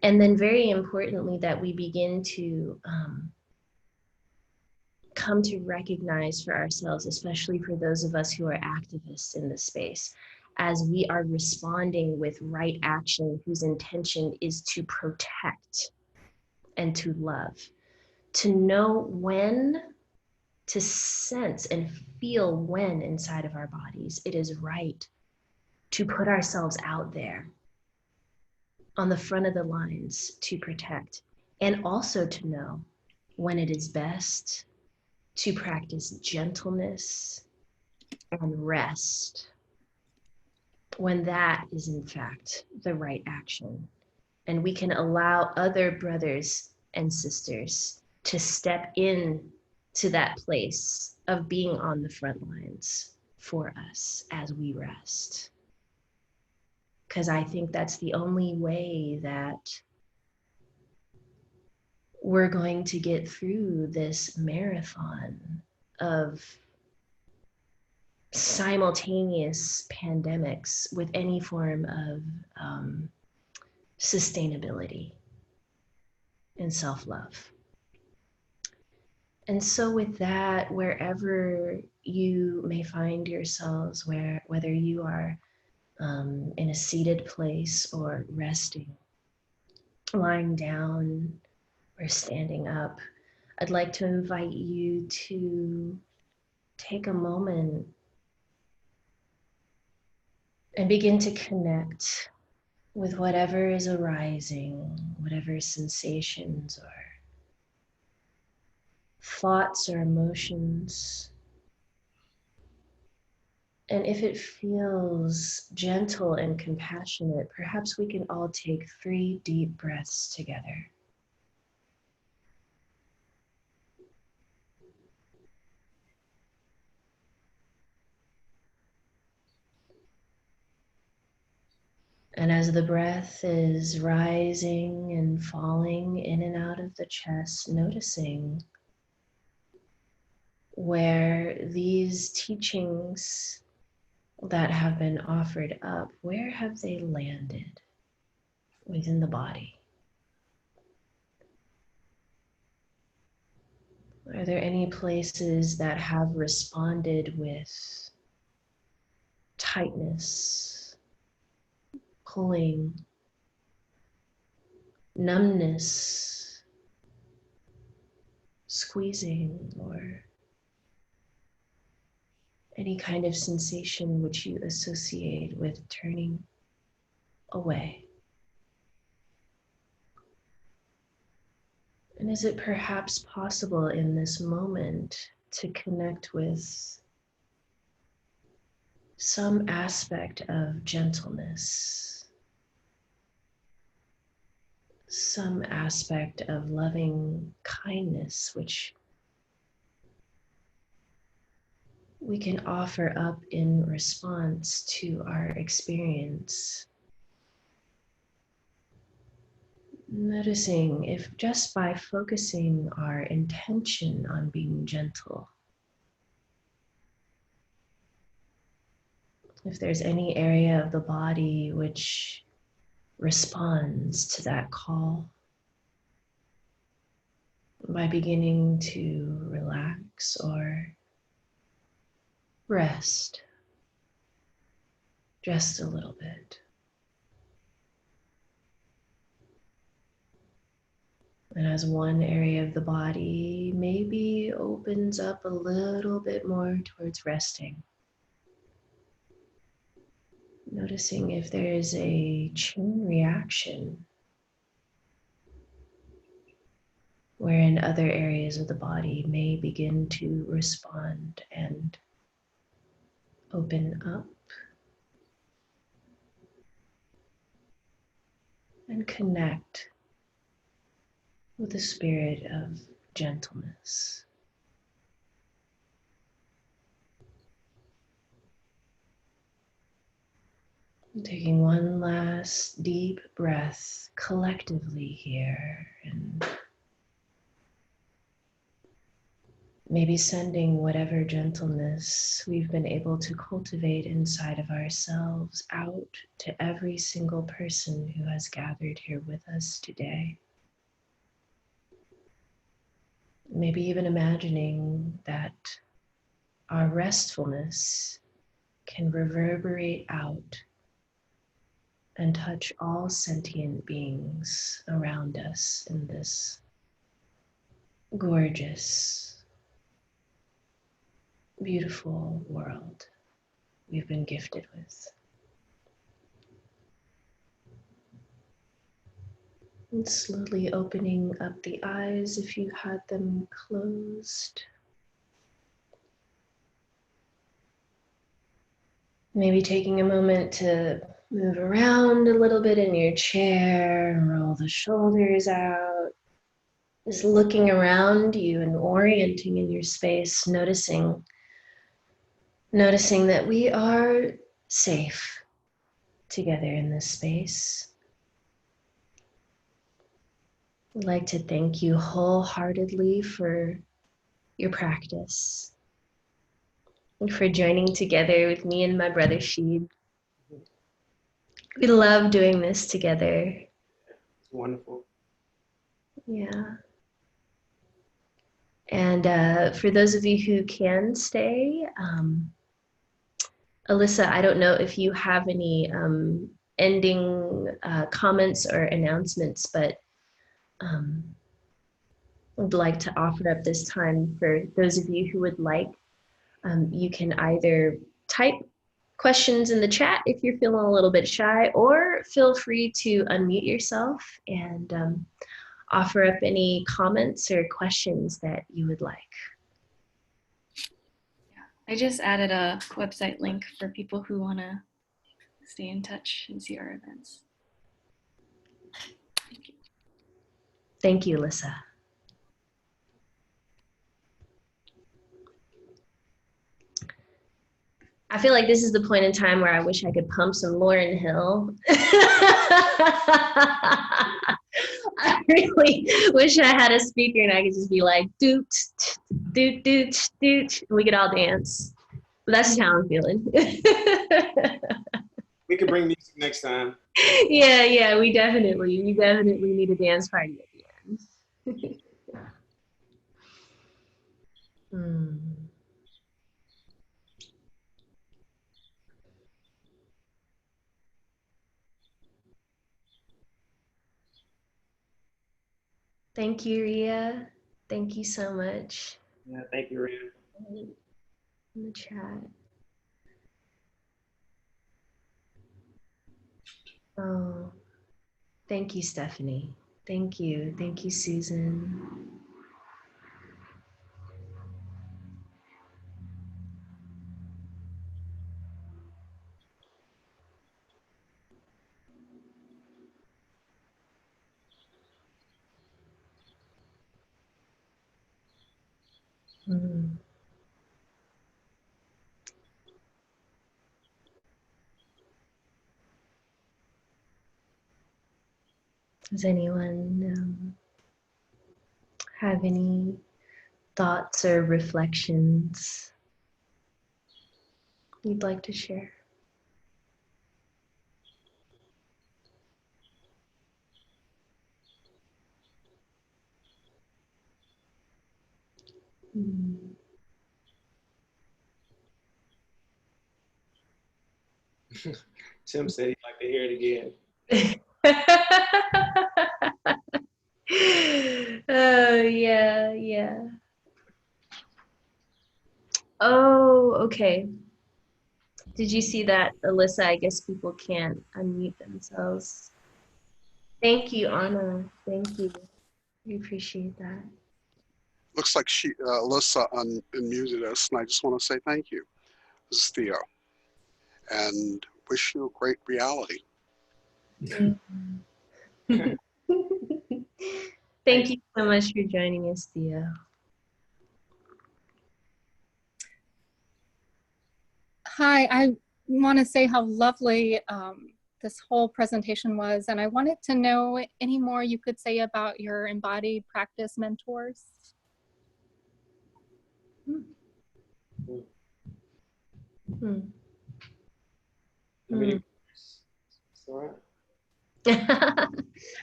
And then very importantly, that we begin to come to recognize for ourselves, especially for those of us who are activists in this space, as we are responding with right action whose intention is to protect and to love, to know when, to sense and feel when inside of our bodies it is right to put ourselves out there on the front of the lines to protect, and also to know when it is best to practice gentleness and rest, when that is in fact the right action. And we can allow other brothers and sisters to step in to that place of being on the front lines for us as we rest. Because I think that's the only way that we're going to get through this marathon of simultaneous pandemics with any form of sustainability and self-love. And so with that, wherever you may find yourselves, whether you are in a seated place or resting, lying down or standing up, I'd like to invite you to take a moment and begin to connect with whatever is arising, whatever sensations or thoughts or emotions. And if it feels gentle and compassionate, perhaps we can all take 3 deep breaths together. And as the breath is rising and falling in and out of the chest, noticing where these teachings that have been offered up, where have they landed within the body? Are there any places that have responded with tightness, pulling, numbness, squeezing, or any kind of sensation which you associate with turning away? And is it perhaps possible in this moment to connect with some aspect of gentleness, some aspect of loving kindness, which we can offer up in response to our experience? Noticing if just by focusing our intention on being gentle, If there's any area of the body which responds to that call by beginning to relax or rest just a little bit. And as one area of the body maybe opens up a little bit more towards resting, noticing if there is a chain reaction wherein other areas of the body may begin to respond and open up and connect with a spirit of gentleness. Taking one last deep breath collectively here, and maybe sending whatever gentleness we've been able to cultivate inside of ourselves out to every single person who has gathered here with us today. Maybe even imagining that our restfulness can reverberate out and touch all sentient beings around us in this gorgeous, beautiful world we've been gifted with. And slowly opening up the eyes if you had them closed. Maybe taking a moment to move around a little bit in your chair, roll the shoulders out. Just looking around you and orienting in your space, noticing that we are safe together in this space. I'd like to thank you wholeheartedly for your practice and for joining together with me and my brother Rashid. We love doing this together. It's wonderful. Yeah. And for those of you who can stay, Alyssa, I don't know if you have any ending comments or announcements, but I'd like to offer up this time for those of you who would like. You can either type questions in the chat if you're feeling a little bit shy, or feel free to unmute yourself and offer up any comments or questions that you would like. I just added a website link for people who want to stay in touch and see our events. Thank you. Thank you, Alyssa. I feel like this is the point in time where I wish I could pump some Lauryn Hill. I really wish I had a speaker and I could just be like, doot, doot, doot, doot. We could all dance. But that's just how I'm feeling. We could bring music next time. Yeah, we definitely need a dance party at the end. Thank you, Ria. Thank you so much. Yeah, thank you, Ria. In the chat. Oh, thank you, Stephanie. Thank you, Susan. Does anyone have any thoughts or reflections you'd like to share? Tim said he'd like to hear it again. Oh, yeah, yeah. Oh, okay. Did you see that, Alyssa? I guess people can't unmute themselves. Thank you, Anna. Thank you. We appreciate that. Looks like Alyssa unmuted us, and I just want to say thank you. This is Theo, and wish you a great reality. Thank you so much for joining us, Theo. Hi, I want to say how lovely this whole presentation was, and I wanted to know any more you could say about your embodied practice mentors.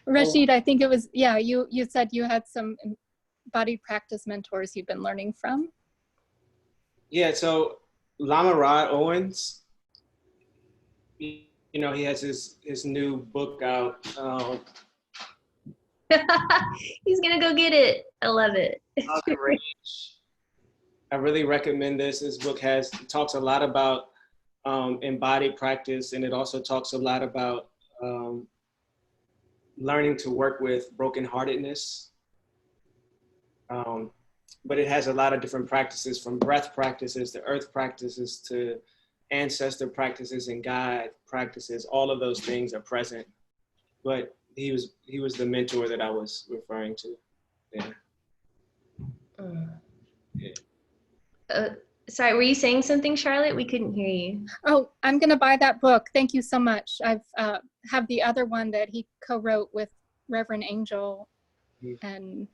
Rashid, I think it was, yeah, you said you had some embodied practice mentors you've been learning from. Yeah, so Lama Rod Owens, you know, he has his new book out. He's gonna go get it. I love it. I really recommend this. This book talks a lot about embodied practice, and it also talks a lot about learning to work with brokenheartedness. But it has a lot of different practices, from breath practices to earth practices to ancestor practices and guide practices. All of those things are present. But he was the mentor that I was referring to. Yeah. Sorry, were you saying something, Charlotte? We couldn't hear you. Oh, I'm going to buy that book. Thank you so much. I've have the other one that he co-wrote with Reverend Angel and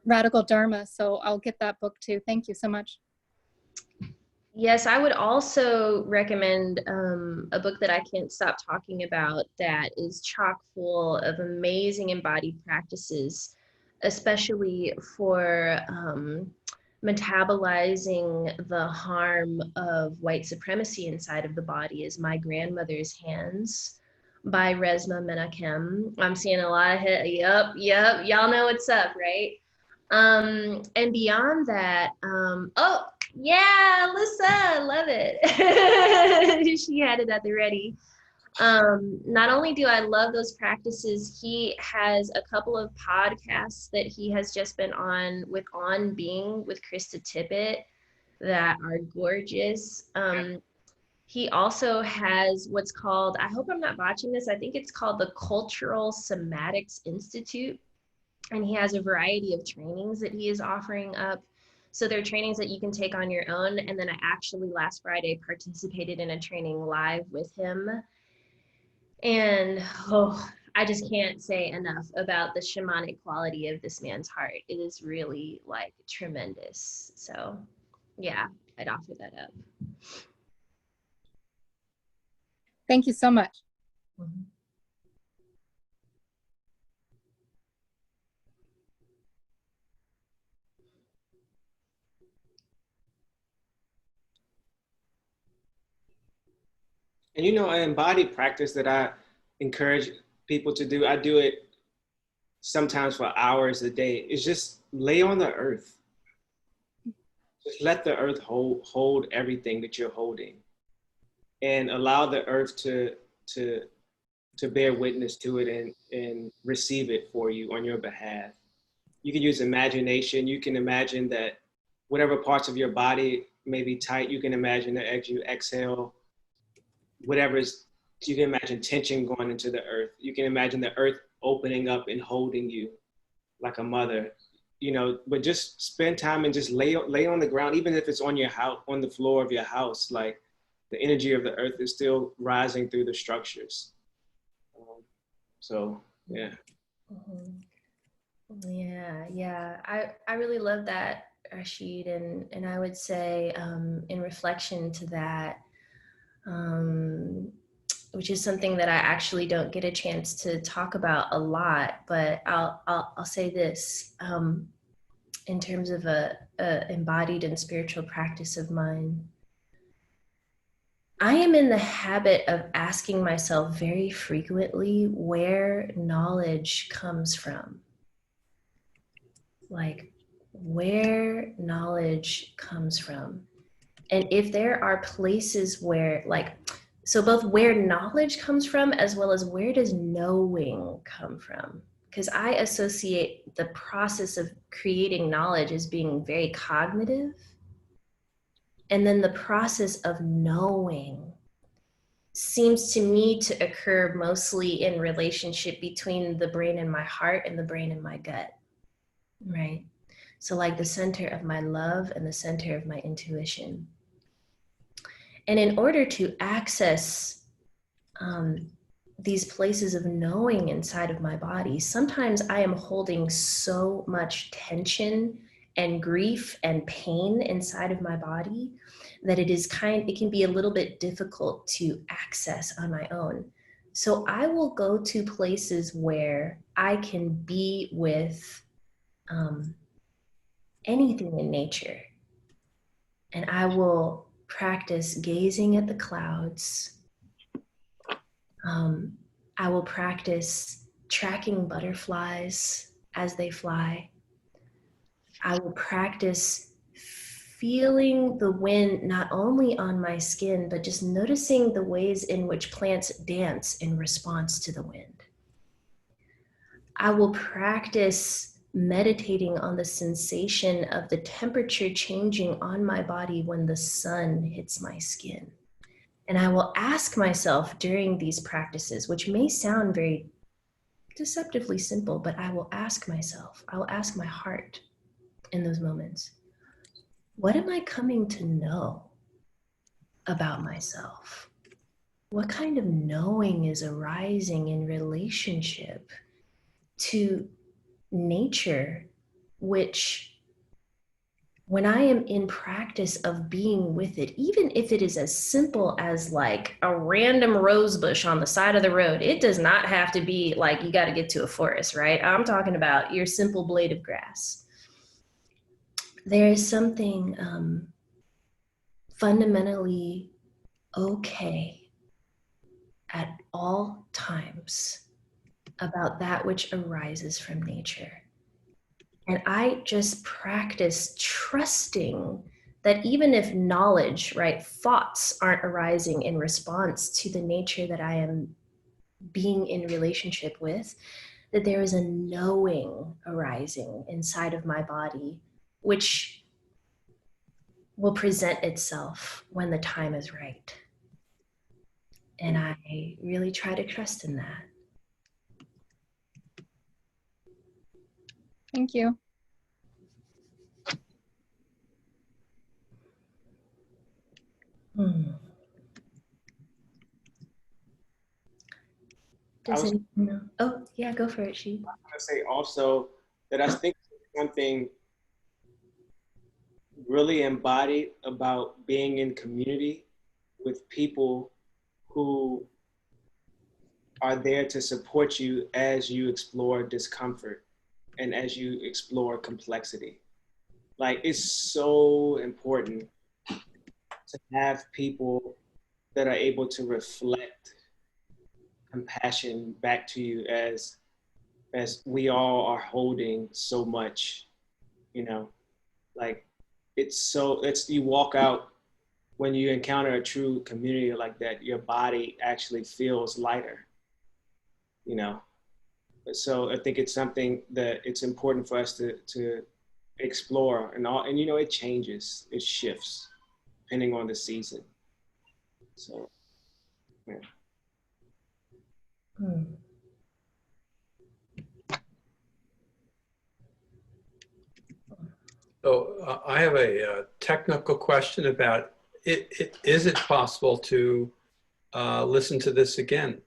Radical Dharma. So I'll get that book too. Thank you so much. Yes, I would also recommend a book that I can't stop talking about that is chock full of amazing embodied practices, especially for metabolizing the harm of white supremacy inside of the body, is My Grandmother's Hands by Resmaa Menakem. I'm seeing a lot of yep, y'all know what's up, right? And beyond that, oh, yeah, Alyssa, love it. She had it at the ready. Not only do I love those practices, he has a couple of podcasts that he has just been on with On Being with Krista Tippett that are gorgeous. He also has what's called, I hope I'm not botching this, I think it's called the Cultural Somatics Institute. And he has a variety of trainings that he is offering up. So there are trainings that you can take on your own. And then I actually last Friday participated in a training live with him. And I just can't say enough about the shamanic quality of this man's heart. It is really like tremendous. So yeah, I'd offer that up. Thank you so much. Mm-hmm. And you know, an embodied practice that I encourage people to do, I do it sometimes for hours a day, is just lay on the earth. Just let the earth hold everything that you're holding, and allow the earth to bear witness to it and receive it for you on your behalf. You can use imagination. You can imagine that whatever parts of your body may be tight, you can imagine that as you exhale, you can imagine tension going into the earth. You can imagine the earth opening up and holding you like a mother, you know, but just spend time and just lay on the ground, even if it's on your house, on the floor of your house, like the energy of the earth is still rising through the structures. So, yeah. Mm-hmm. Yeah. I really love that, Rashid. And I would say in reflection to that, which is something that I actually don't get a chance to talk about a lot, but I'll say this. in terms of a embodied and spiritual practice of mine, I am in the habit of asking myself very frequently where knowledge comes from. Like, where knowledge comes from. And if there are places where, like, so both where knowledge comes from as well as where does knowing come from? Because I associate the process of creating knowledge as being very cognitive. And then the process of knowing seems to me to occur mostly in relationship between the brain and my heart and the brain and my gut, right? So like the center of my love and the center of my intuition. And in order to access these places of knowing inside of my body, sometimes I am holding so much tension and grief and pain inside of my body that it can be a little bit difficult to access on my own. So I will go to places where I can be with anything in nature. And I will practice gazing at the clouds. I will practice tracking butterflies as they fly. I will practice feeling the wind not only on my skin, but just noticing the ways in which plants dance in response to the wind. I will practice meditating on the sensation of the temperature changing on my body when the sun hits my skin. And I will ask myself during these practices, which may sound very deceptively simple, but I will ask myself, I will ask my heart in those moments, what am I coming to know about myself? What kind of knowing is arising in relationship to nature, which when I am in practice of being with it, even if it is as simple as like a random rose bush on the side of the road, it does not have to be like you got to get to a forest, right? I'm talking about your simple blade of grass. There is something fundamentally okay at all times about that which arises from nature. And I just practice trusting that even if knowledge, right, thoughts aren't arising in response to the nature that I am being in relationship with, that there is a knowing arising inside of my body, which will present itself when the time is right. And I really try to trust in that. Thank you. Does anyone know? Oh, yeah, go for it, She. I was going to say also that I think something really embodied about being in community with people who are there to support you as you explore discomfort and as you explore complexity. Like, it's so important to have people that are able to reflect compassion back to you as we all are holding so much, you know, like it's you walk out when you encounter a true community like that, your body actually feels lighter, you know. So I think it's something that it's important for us to explore and you know, it changes, it shifts depending on the season. So, yeah. So I have a technical question about is it possible to listen to this again?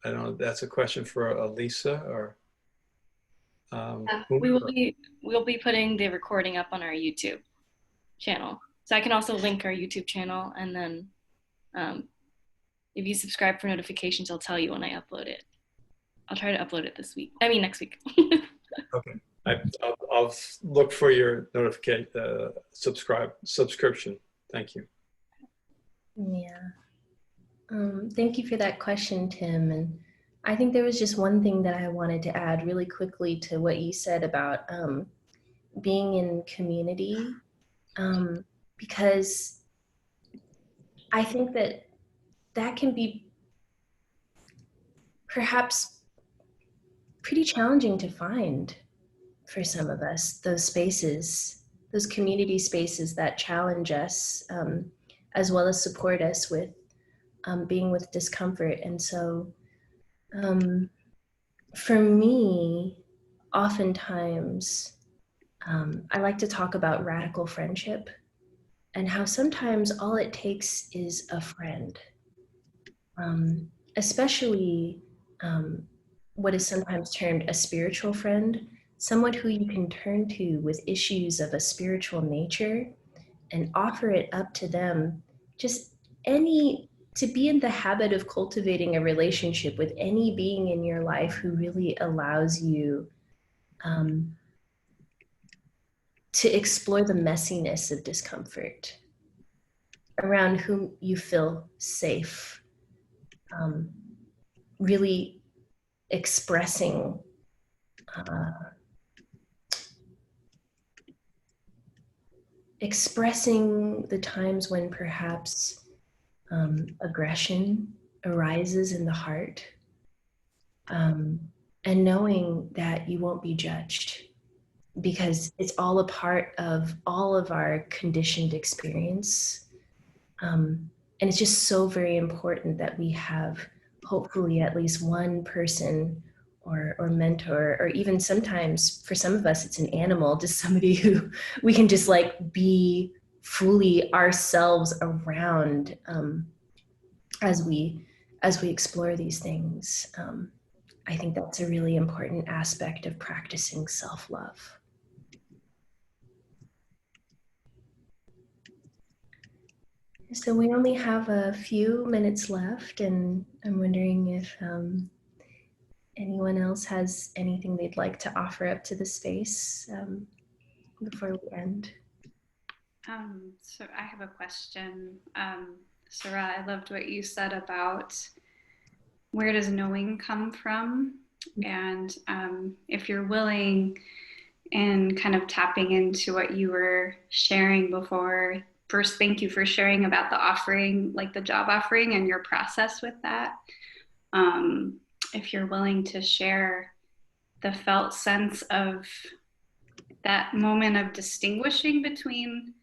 I don't know, that's a question for Alyssa or we'll be putting the recording up on our YouTube channel. So I can also link our YouTube channel, and then if you subscribe for notifications, I'll tell you when I upload it. I'll try to upload it next week. Okay. I'll look for your notification, subscription. Thank you. Yeah. Thank you for that question, Tim. And I think there was just one thing that I wanted to add really quickly to what you said about being in community, because I think that that can be perhaps pretty challenging to find for some of us, those spaces, those community spaces that challenge us, as well as support us with being with discomfort. And so for me, oftentimes, I like to talk about radical friendship and how sometimes all it takes is a friend, especially what is sometimes termed a spiritual friend, someone who you can turn to with issues of a spiritual nature and offer it up to them. Just to be in the habit of cultivating a relationship with any being in your life who really allows you to explore the messiness of discomfort, around whom you feel safe, really expressing the times when perhaps aggression arises in the heart, and knowing that you won't be judged, because it's all a part of all of our conditioned experience. And it's just so very important that we have hopefully at least one person or mentor, or even sometimes for some of us, it's an animal, just somebody who we can just like be fully ourselves around as we explore these things. I think that's a really important aspect of practicing self-love. So we only have a few minutes left, and I'm wondering if anyone else has anything they'd like to offer up to the space before we end. So I have a question. Sarah, I loved what you said about where does knowing come from? And if you're willing, and kind of tapping into what you were sharing before. First, thank you for sharing about the offering, like the job offering and your process with that. If you're willing to share the felt sense of that moment of distinguishing between,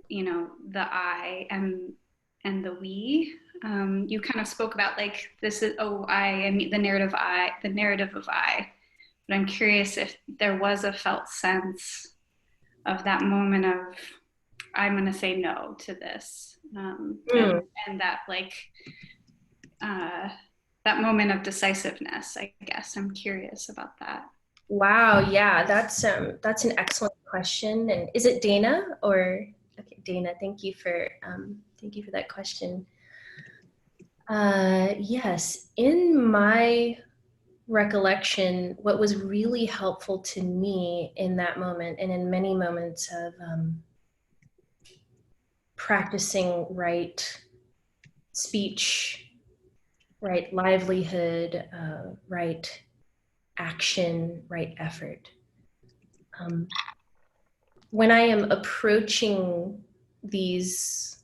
you know, the I and the we. You kind of spoke about like, this is, oh, I, and the narrative of I. But I'm curious if there was a felt sense of that moment of, I'm going to say no to this. And that like, that moment of decisiveness, I guess. I'm curious about that. Wow, yeah, that's an excellent question. And is it Dana or, okay, Dana, thank you for that question. Yes, in my recollection, what was really helpful to me in that moment and in many moments of practicing right speech, right livelihood, right action, right effort. When I am approaching these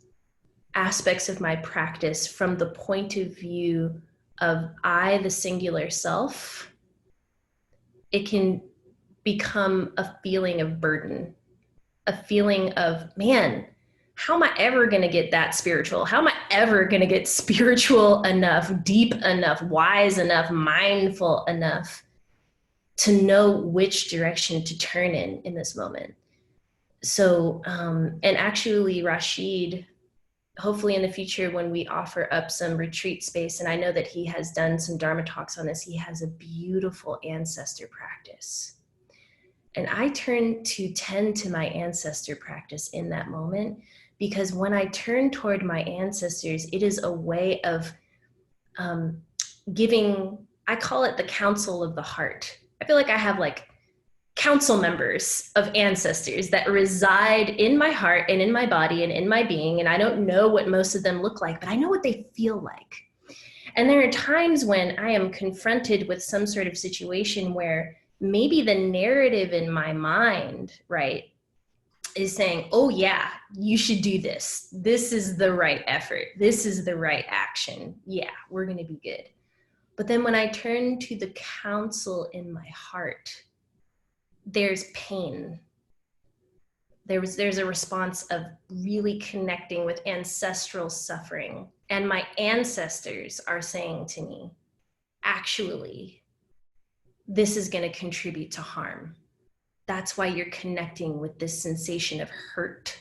aspects of my practice from the point of view of I, the singular self, it can become a feeling of burden, a feeling of, man, how am I ever going to get that spiritual? How am I ever going to get spiritual enough, deep enough, wise enough, mindful enough to know which direction to turn in this moment? So, and actually Rashid, hopefully in the future when we offer up some retreat space, and I know that he has done some Dharma talks on this, he has a beautiful ancestor practice. And I turn to tend to my ancestor practice in that moment, because when I turn toward my ancestors, it is a way of giving, I call it the counsel of the heart. I feel like I have like council members of ancestors that reside in my heart and in my body and in my being. And I don't know what most of them look like, but I know what they feel like. And there are times when I am confronted with some sort of situation where maybe the narrative in my mind, right, is saying, oh yeah, you should do this. This is the right effort. This is the right action. Yeah, we're going to be good. But then when I turn to the counsel in my heart, there's pain. There's a response of really connecting with ancestral suffering. And my ancestors are saying to me, actually, this is going to contribute to harm. That's why you're connecting with this sensation of hurt.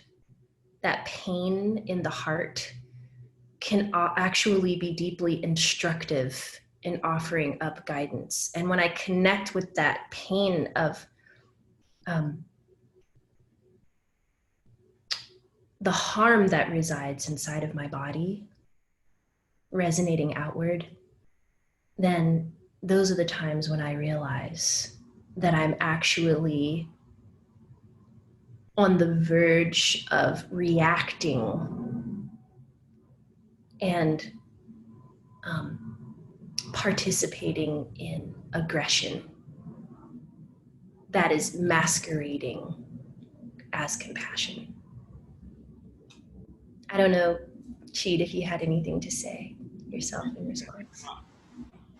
That pain in the heart can actually be deeply instructive in offering up guidance. And when I connect with that pain of the harm that resides inside of my body, resonating outward, then those are the times when I realize that I'm actually on the verge of reacting and participating in aggression that is masquerading as compassion. I don't know, Rashid, if you had anything to say yourself in response.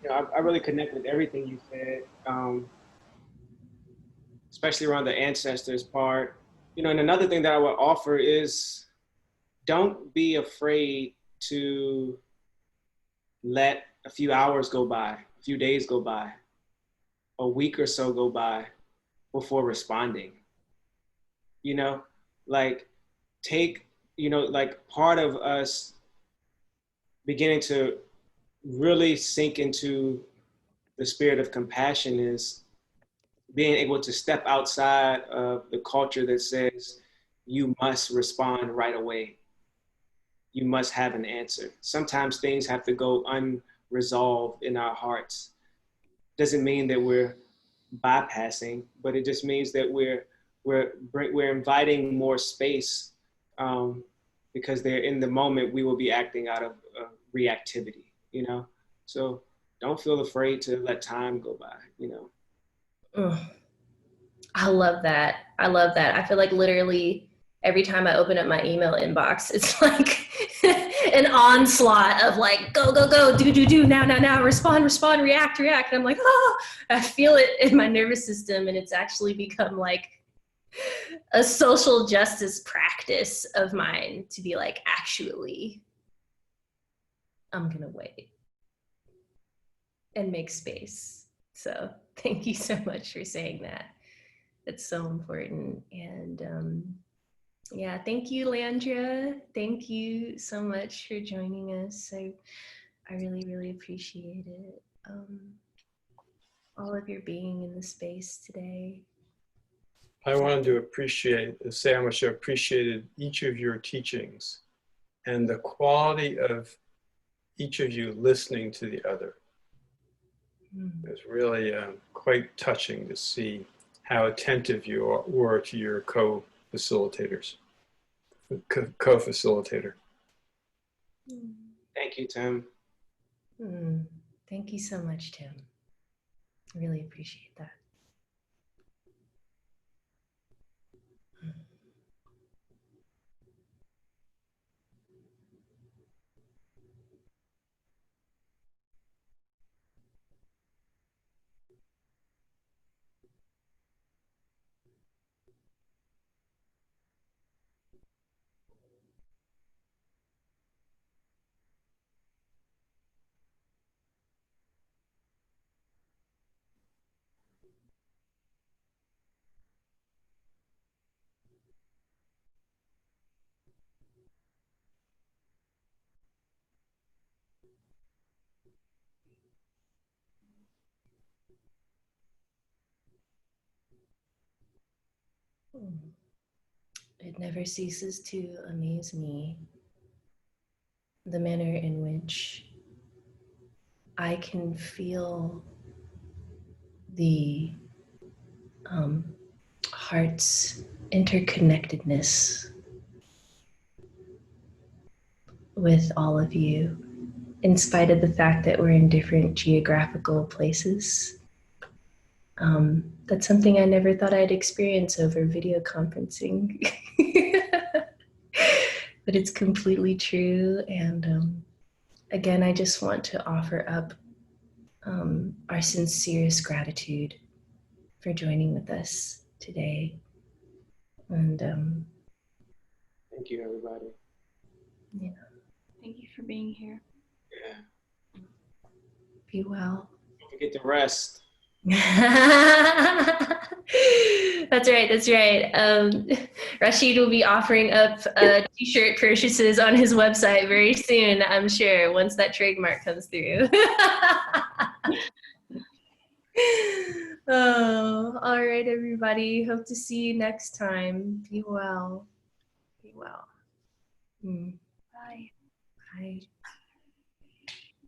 You know, I really connect with everything you said, especially around the ancestors part. You know, and another thing that I would offer is don't be afraid to let a few hours go by, a few days go by, a week or so go by before responding. You know, like take, you know, like part of us beginning to really sink into the spirit of compassion is being able to step outside of the culture that says you must respond right away. You must have an answer. Sometimes things have to go unresolved in our hearts. Doesn't mean that we're bypassing, but it just means that we're inviting more space, because they're in the moment we will be acting out of reactivity, you know? So don't feel afraid to let time go by, you know? I love that. I love that. I feel like literally every time I open up my email inbox, it's like an onslaught of like, go, go, go, do, now, respond, react. And I'm like, oh, I feel it in my nervous system. And it's actually become like a social justice practice of mine to be like, actually, I'm going to wait and make space. So thank you so much for saying that. It's so important. And yeah, thank you, Landra. Thank you so much for joining us. I really, really appreciate it. All of your being in the space today. I wanted to say how much I appreciated each of your teachings and the quality of each of you listening to the other. It was really quite touching to see how attentive you were to your co-facilitator. Thank you, Tim. Thank you so much, Tim. I really appreciate that. It never ceases to amaze me the manner in which I can feel the heart's interconnectedness with all of you, in spite of the fact that we're in different geographical places. That's something I never thought I'd experience over video conferencing. But it's completely true. And again, I just want to offer up our sincerest gratitude for joining with us today. And thank you, everybody. Yeah. Thank you for being here. Yeah. Be well. Don't forget to rest. That's right. That's right. Rashid will be offering up t-shirt purchases on his website very soon, I'm sure, once that trademark comes through. Oh, all right, everybody. Hope to see you next time. Be well. Be well. Bye. Bye.